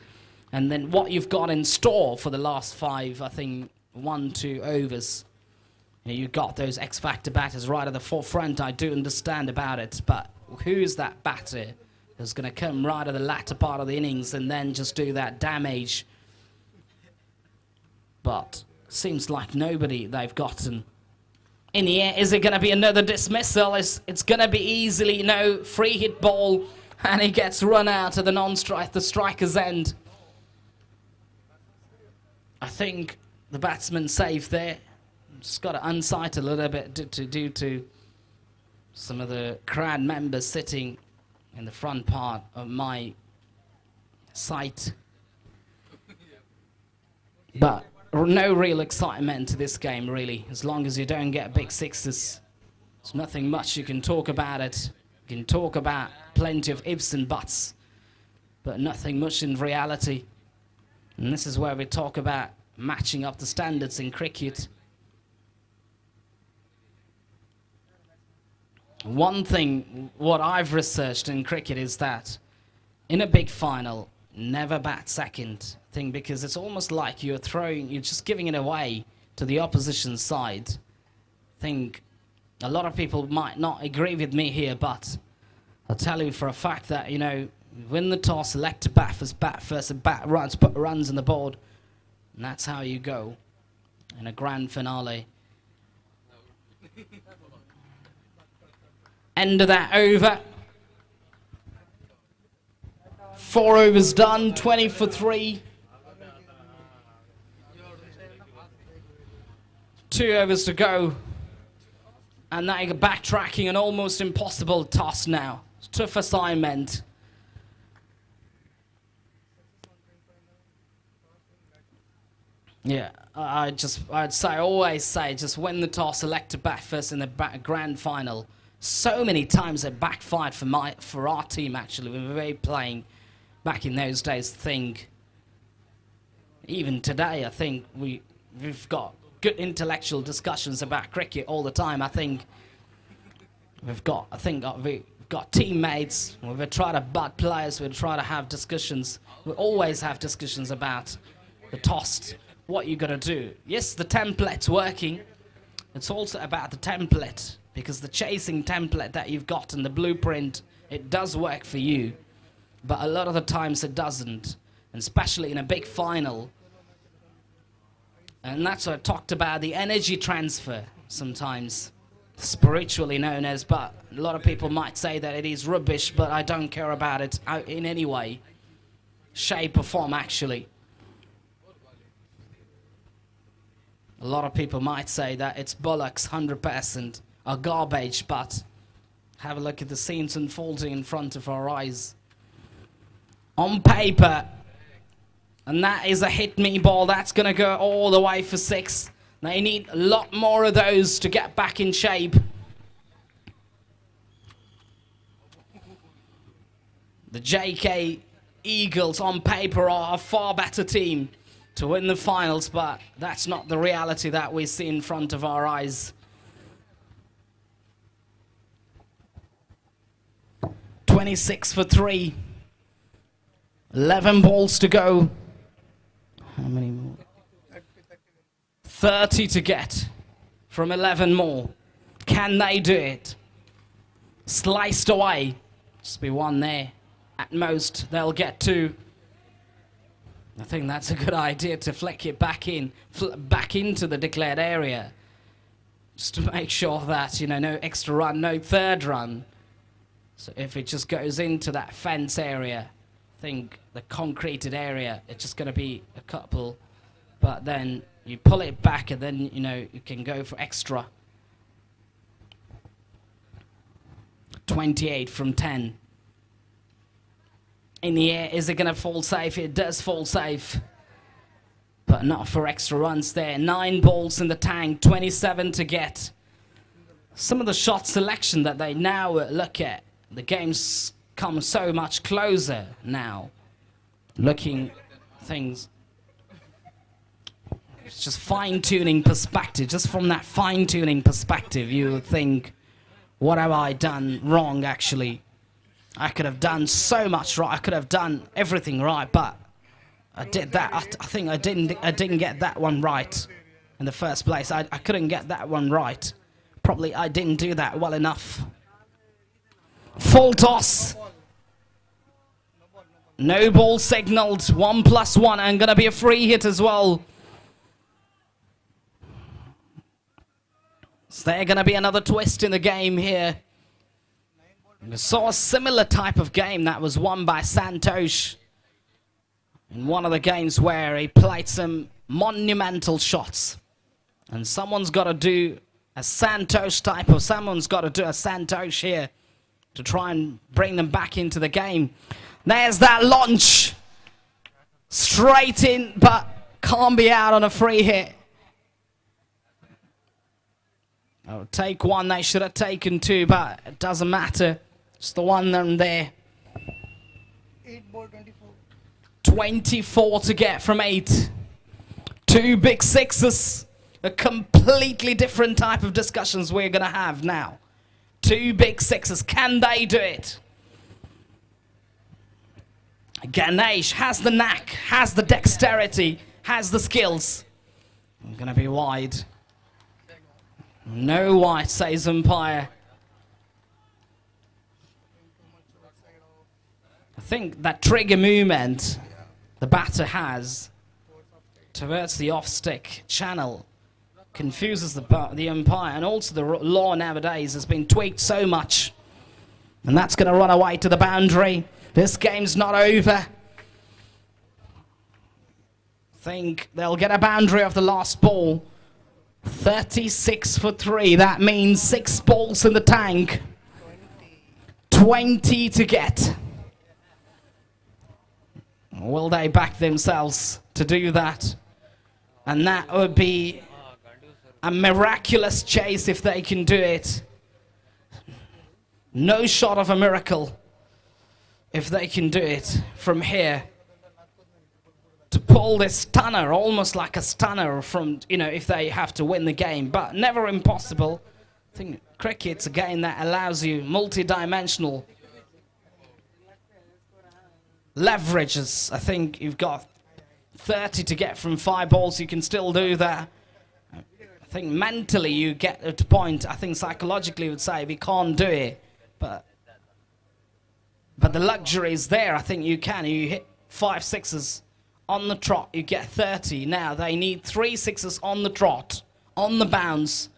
And then what you've got in store for the last 5, I think, 1-2 overs. You've got those X-Factor batters right at the forefront. I do understand about it, but who's that batter who's going to come right at the latter part of the innings and then just do that damage? But seems like nobody they've gotten in the air. Is it going to be another dismissal? It's going to be easily, free hit ball, and he gets run out to the striker's end. I think the batsman's safe there. Just got to unsight a little bit due to some of the crowd members sitting in the front part of my sight. But no real excitement to this game, really. As long as you don't get big sixes, there's nothing much you can talk about it. You can talk about plenty of ifs and buts, but nothing much in reality. And this is where we talk about matching up the standards in cricket. One thing, what I've researched in cricket is that in a big final, never bat second. Thing, because it's almost like you're just giving it away to the opposition side. I think a lot of people might not agree with me here, but I'll tell you for a fact that, win the toss, select to bat first, and bat runs, put runs on the board, and that's how you go in a grand finale. End of that over. 4 overs done, 20 for 3. 2 overs to go. And now you're backtracking, an almost impossible toss now. Tough assignment. Yeah, I'd always say, just win the toss, select to bat first in the grand final. So many times it backfired for our team, actually. We were playing back in those days. Think even today, I think we've got good intellectual discussions about cricket all the time. I think we've got teammates. We try to butt players. We try to have discussions. We always have discussions about the toss. What you're gonna do? Yes, the template's working. It's also about the template, because the chasing template that you've got in the blueprint, it does work for you, but a lot of the times it doesn't, and especially in a big final. And that's what I talked about, the energy transfer sometimes. spiritually known as, but a lot of people might say that it is rubbish, but I don't care about it in any way, shape or form actually. A lot of people might say that it's bollocks, 100%, or garbage, but have a look at the scenes unfolding in front of our eyes. On paper, and that is a hit me ball, that's going to go all the way for 6. They need a lot more of those to get back in shape. The JK Eagles on paper are a far better team to win the finals, but that's not the reality that we see in front of our eyes. 26 for 3. 11 balls to go. How many more? 30 to get from 11 more. Can they do it? Sliced away. Just be 1 there. At most, they'll get 2. I think that's a good idea to flick it back into the declared area. Just to make sure that, you know, no extra run, no third run. So if it just goes into that fence area, I think the concreted area, it's just going to be a couple. But then you pull it back and then, you know, you can go for extra. 28 from 10. In the air, is it going to fall safe? It does fall safe, but not for extra runs there. 9 balls in the tank, 27 to get. Some of the shot selection that they now look at, the game's come so much closer now. Looking things, it's just fine-tuning perspective. Just from that fine-tuning perspective, you would think, what have I done wrong actually? I could have done so much right. I could have done everything right, but I did that. I think I didn't get that one right in the first place. I couldn't get that one right. Probably I didn't do that well enough. Full toss. No ball signaled. 1+1 and gonna be a free hit as well. Is there gonna be another twist in the game here? We saw a similar type of game that was won by Santosh in one of the games where he played some monumental shots. And someone's got to do a Santosh type of, someone's got to do a Santosh here to try and bring them back into the game. There's that launch. Straight in, but can't be out on a free hit. Oh, take 1, they should have taken 2, but it doesn't matter. It's the one there. 8 ball, 24. 24 to get from 8. 2 big 6s. A completely different type of discussions we're going to have now. 2 big 6s. Can they do it? Ganesh has the knack, has the dexterity, has the skills. I'm going to be wide. No white, says umpire. I think that trigger movement the batter has towards the off-stick channel confuses the umpire, and also the law nowadays has been tweaked so much. And that's going to run away to the boundary. This game's not over. I think they'll get a boundary of the last ball. 36 for 3. That means 6 balls in the tank. 20 to get. Will they back themselves to do that? And that would be a miraculous chase if they can do it. No shot of a miracle if they can do it from here. To pull this stunner, almost like a stunner from, you know, if they have to win the game. But never impossible. I think cricket's a game that allows you multi-dimensional leverages. I think you've got 30 to get from 5 balls. You can still do that. I think mentally you get to a point, I think psychologically would say we can't do it. But the luxury is there. I think you can. You hit 5 6s on the trot, you get 30. Now they need 3 6s on the trot, on the bounce.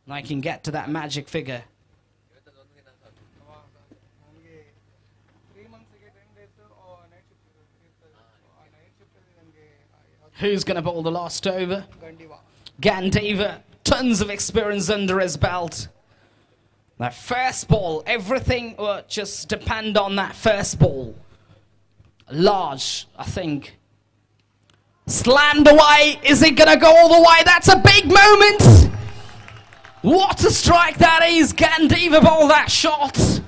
I can get to that magic figure. Who's going to bowl the last over? Gandiva. Tons of experience under his belt. That first ball, everything will just depend on that first ball. Large, I think. Slammed away. Is it going to go all the way? That's a big moment. What a strike that is. Gandiva bowled that shot.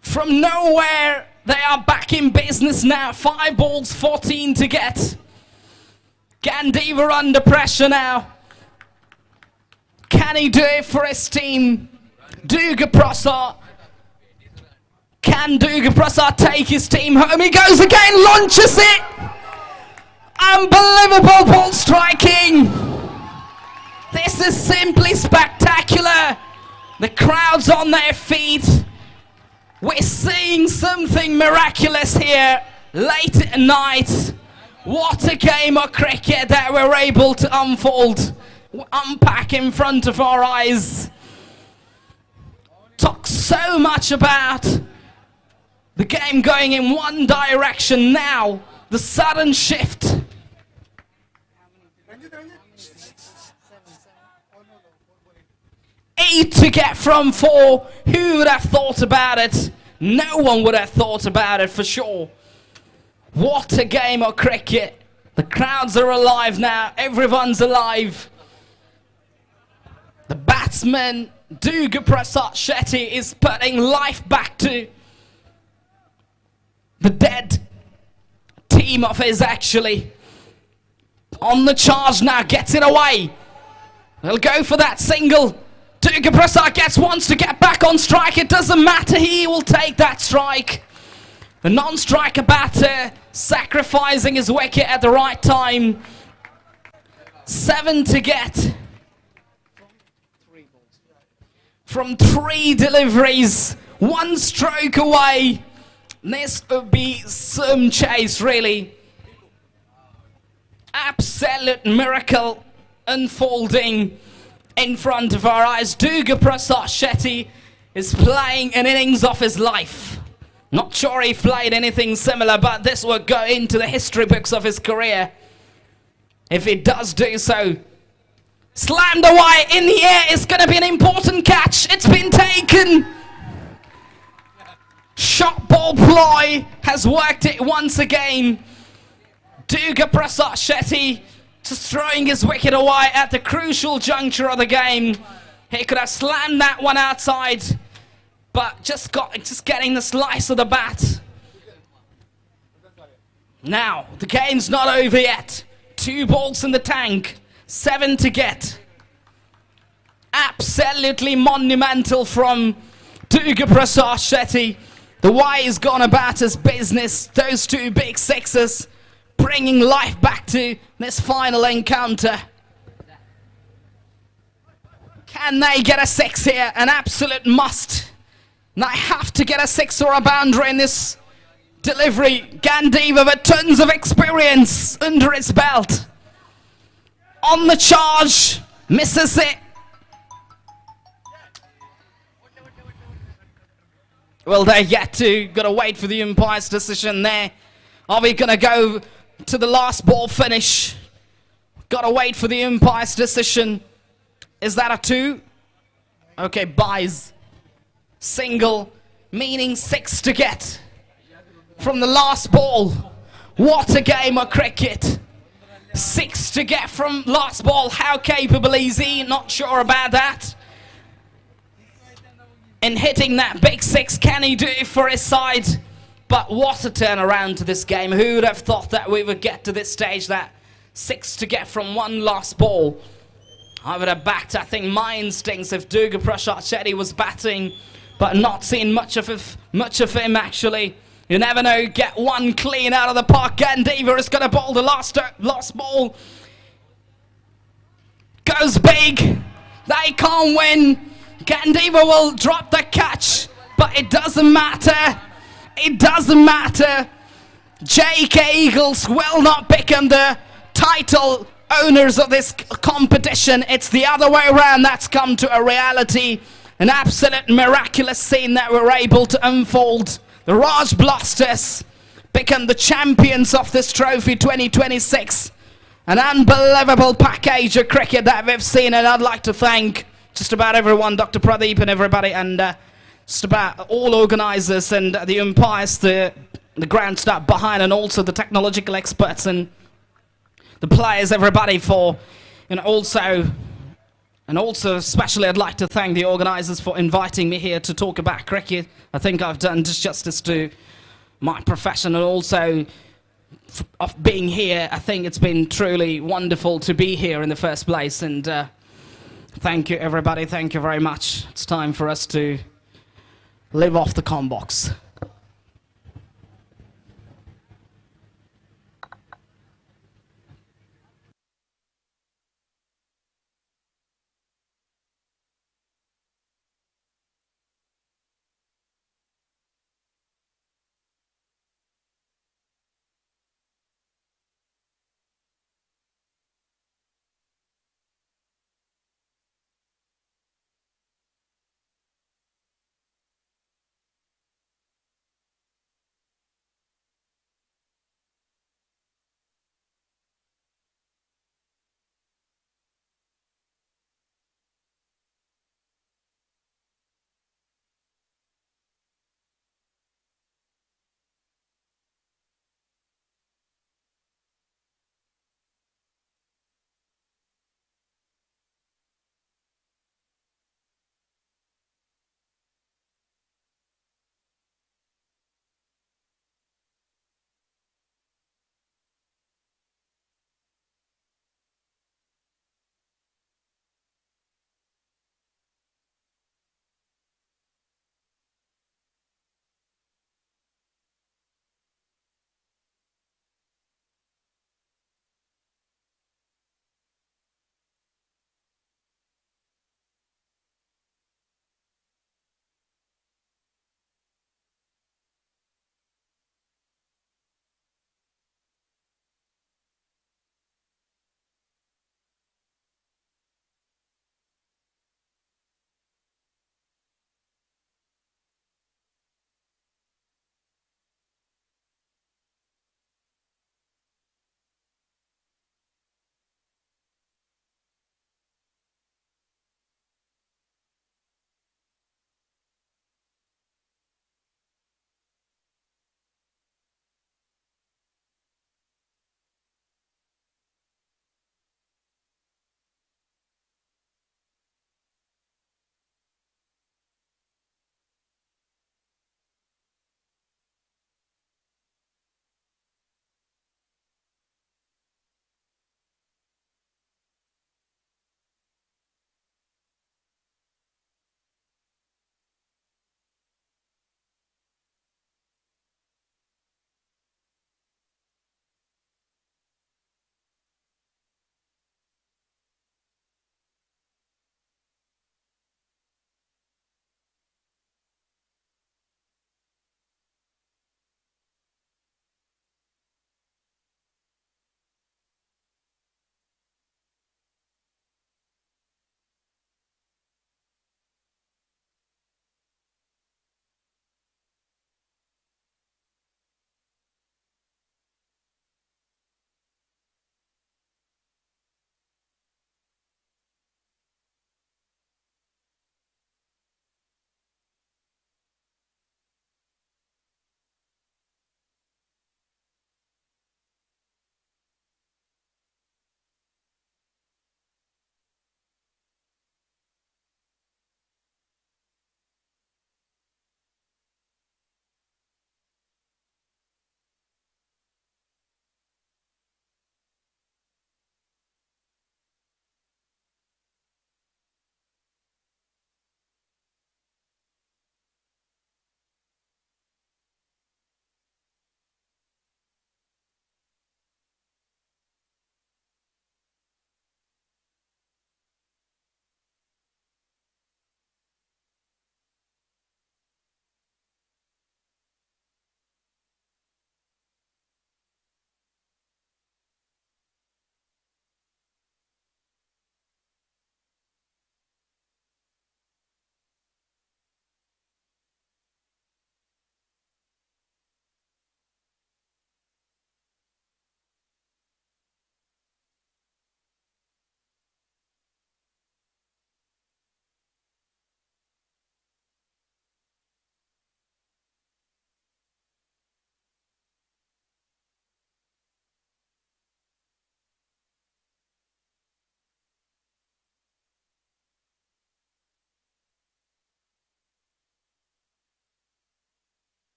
From nowhere, they are back in business now. 5 balls, 14 to get. Gandiva under pressure now. Can he do it for his team? Duga Prasad. Can Duga Prasad take his team home? He goes again, launches it. Unbelievable ball striking. This is simply spectacular. The crowd's on their feet. We're seeing something miraculous here late at night. What a game of cricket that we're able to unpack in front of our eyes. Talk so much about the game going in one direction now. The sudden shift. 8 to get from 4. Who would have thought about it? No one would have thought about it for sure. What a game of cricket. The crowds are alive now. Everyone's alive. The batsman, Duga Prasad Shetty, is putting life back to the dead team of his, actually. On the charge now, gets it away. They'll go for that single. Duga Prasad wants to get back on strike. It doesn't matter. He will take that strike. The non-striker batter sacrificing his wicket at the right time. 7 to get. From 3 deliveries. 1 stroke away. This would be some chase, really. Absolute miracle unfolding in front of our eyes. Duga Prasad Shetty is playing an innings of his life. Not sure he played anything similar, but this will go into the history books of his career. If he does do so. Slammed away in the air. It's going to be an important catch. It's been taken. Shot ball ploy has worked it once again. Duga Prasad Shetty just throwing his wicket away at the crucial juncture of the game. He could have slammed that one outside, but just getting the slice of the bat. Now, the game's not over yet. 2 balls in the tank. 7 to get. Absolutely monumental from Duga Prasad Shetty. The way he's gone about his business. Those 2 big sixes bringing life back to this final encounter. Can they get a 6 here? An absolute must. They have to get a 6 or a boundary in this delivery. Gandiva with tons of experience under his belt. On the charge. Misses it. Well, they're yet to. Got to wait for the umpire's decision there. Are we going to go to the last ball finish? Got to wait for the umpire's decision. Is that a 2? Okay, buys. Single, meaning 6 to get from the last ball. What a game of cricket. 6 to get from last ball. How capable is he? Not sure about that. In hitting that big 6, can he do it for his side? But what a turnaround to this game. Who would have thought that we would get to this stage, that 6 to get from one last ball? I would have backed, I think, my instincts if Duga Prasad Shetty was batting, but not seen much of him actually. You never know, get one clean out of the park. Gandiva is going to bowl the last ball. Goes big. They can't win. Gandiva will drop the catch, but it doesn't matter. It doesn't matter. JK Eagles will not become the title owners of this competition. It's the other way around. That's come to a reality. An absolute miraculous scene that we're able to unfold. The Raj Blasters become the champions of this trophy 2026. An unbelievable package of cricket that we've seen, and I'd like to thank just about everyone, Dr. Pradeep and everybody, and just about all organisers and the umpires, the ground staff behind, and also the technological experts and the players, everybody for, and also especially I'd like to thank the organisers for inviting me here to talk about cricket. I think I've done justice to my profession, and also of being here. I think it's been truly wonderful to be here in the first place, and thank you everybody, thank you very much. It's time for us to live off the combox.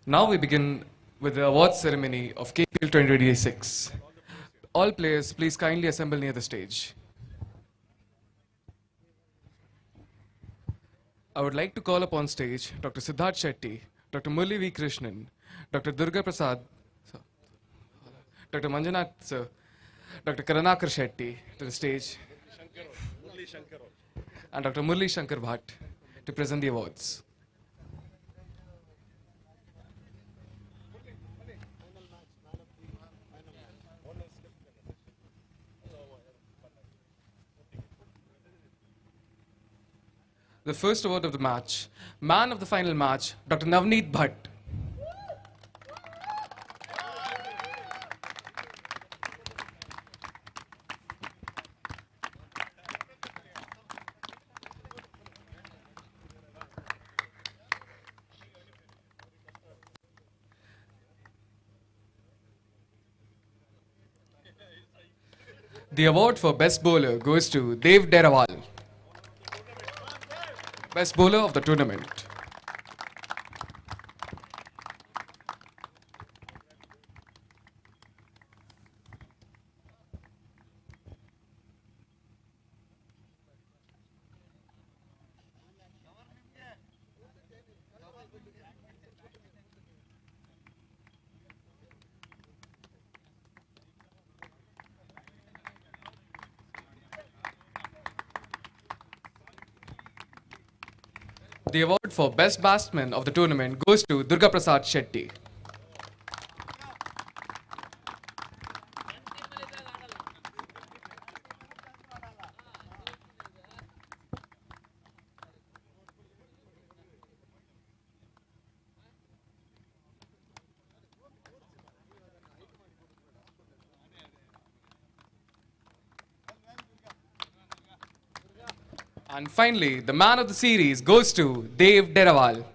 Now we begin with the awards ceremony of KPL 2026. All players, please kindly assemble near the stage. I would like to call upon stage Dr. Siddharth Shetty, Dr. Murli V. Krishnan, Dr. Durga Prasad, sir, Dr. Manjunath sir, Dr. Karanakar Shetty to the stage, and Dr. Murli Shankar Bhatt to present the awards. The first award of the match, man of the final match, Dr. Navneet Bhatt. The award for best bowler goes to Dev Derawal, best bowler of the tournament. The award for best batsman of the tournament goes to Durga Prasad Shetty. And finally, the man of the series goes to Dev Derawal.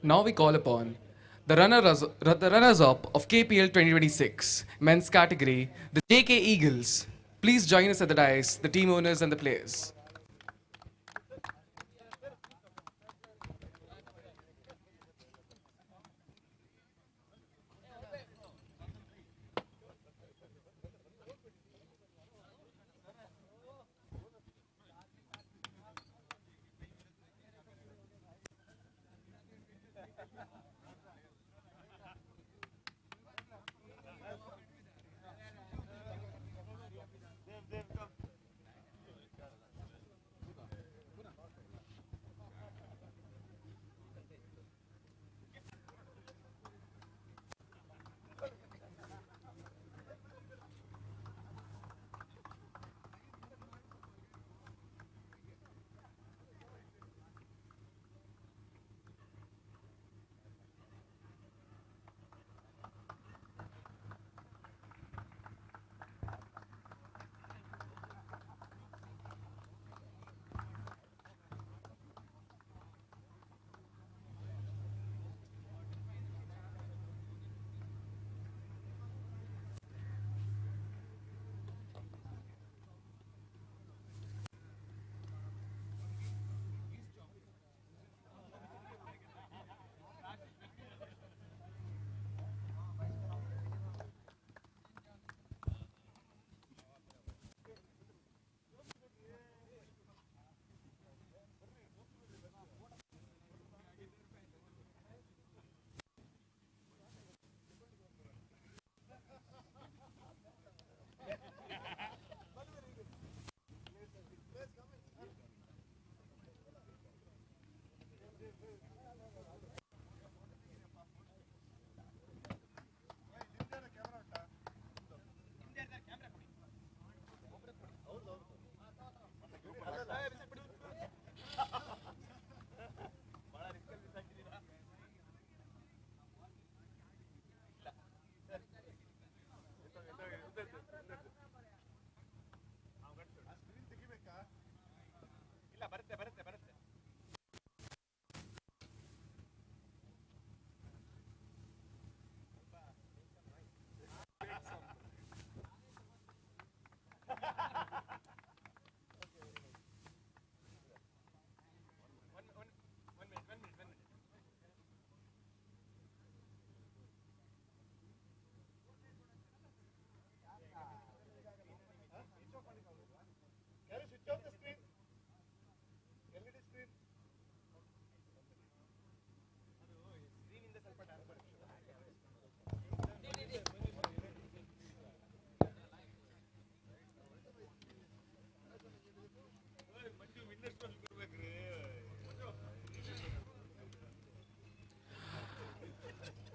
Now we call upon the runners-up of KPL 2026 men's category, the JK Eagles. Please join us at the dais, the team owners and the players.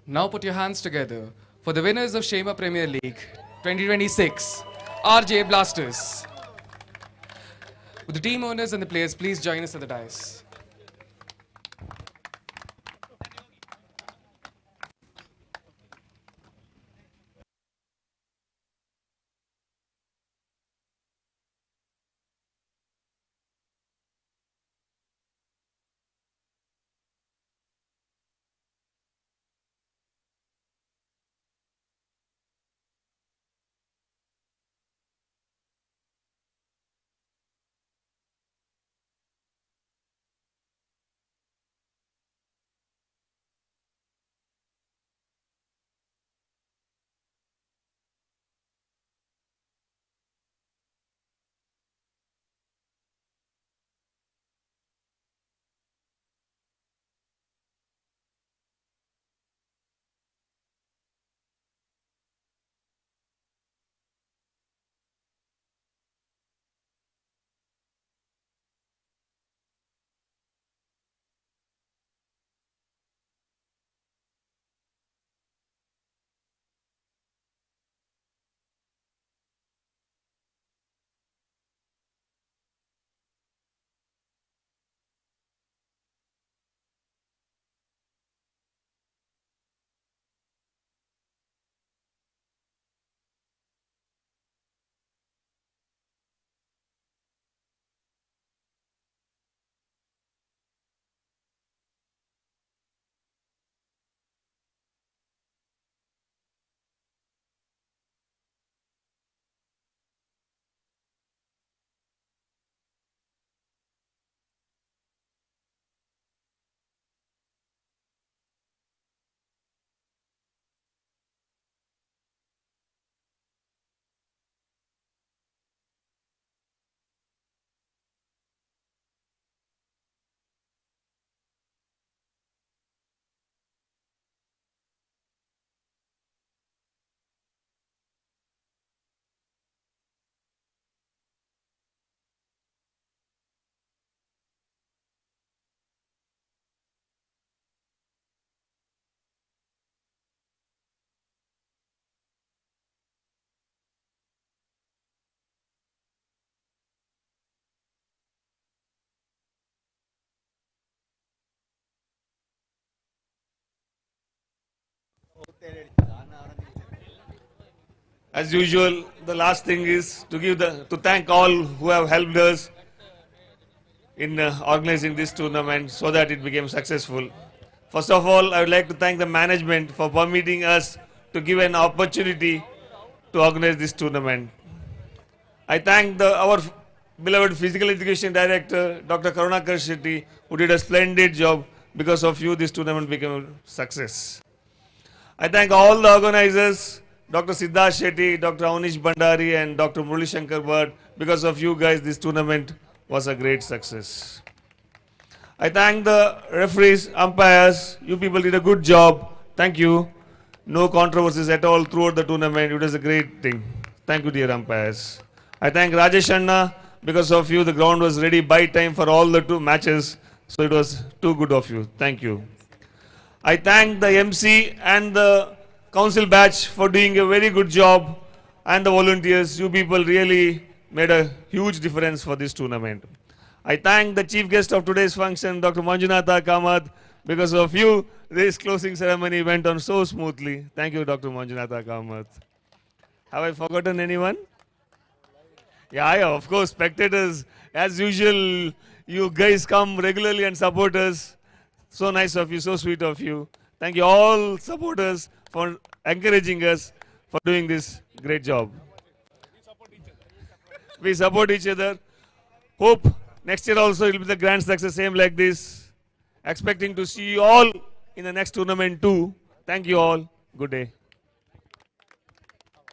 Now put your hands together for the winners of KSHEMA Premier League 2026, RJ Blasters. Would the team owners and the players please join us at the dais? As usual, the last thing is to thank all who have helped us in organizing this tournament so that it became successful. First of all, I would like to thank the management for permitting us to give an opportunity to organize this tournament. I thank our beloved Physical Education Director, Dr. Karunakar Shetty, who did a splendid job. Because of you, this tournament became a success. I thank all the organizers, Dr. Siddharth Shetty, Dr. Avnish Bhandari, and Dr. Murali Shankar Bhatt. Because of you guys, this tournament was a great success. I thank the referees, umpires. You people did a good job. Thank you. No controversies at all throughout the tournament. It was a great thing. Thank you, dear umpires. I thank Rajesh Anna. Because of you, the ground was ready by time for all the 2 matches. So it was too good of you. Thank you. I thank the MC and the council batch for doing a very good job, and the volunteers. You people really made a huge difference for this tournament. I thank the chief guest of today's function, Dr. Manjunatha Kamath. Because of you, this closing ceremony went on so smoothly. Thank you, Dr. Manjunatha Kamath. Have I forgotten anyone? Yeah, of course, spectators. As usual, you guys come regularly and support us. So nice of you, so sweet of you. Thank you all supporters for encouraging us, for doing this great job. We support each other. Hope next year also it will be the grand success, same like this. Expecting to see you all in the next tournament too. Thank you all. Good day.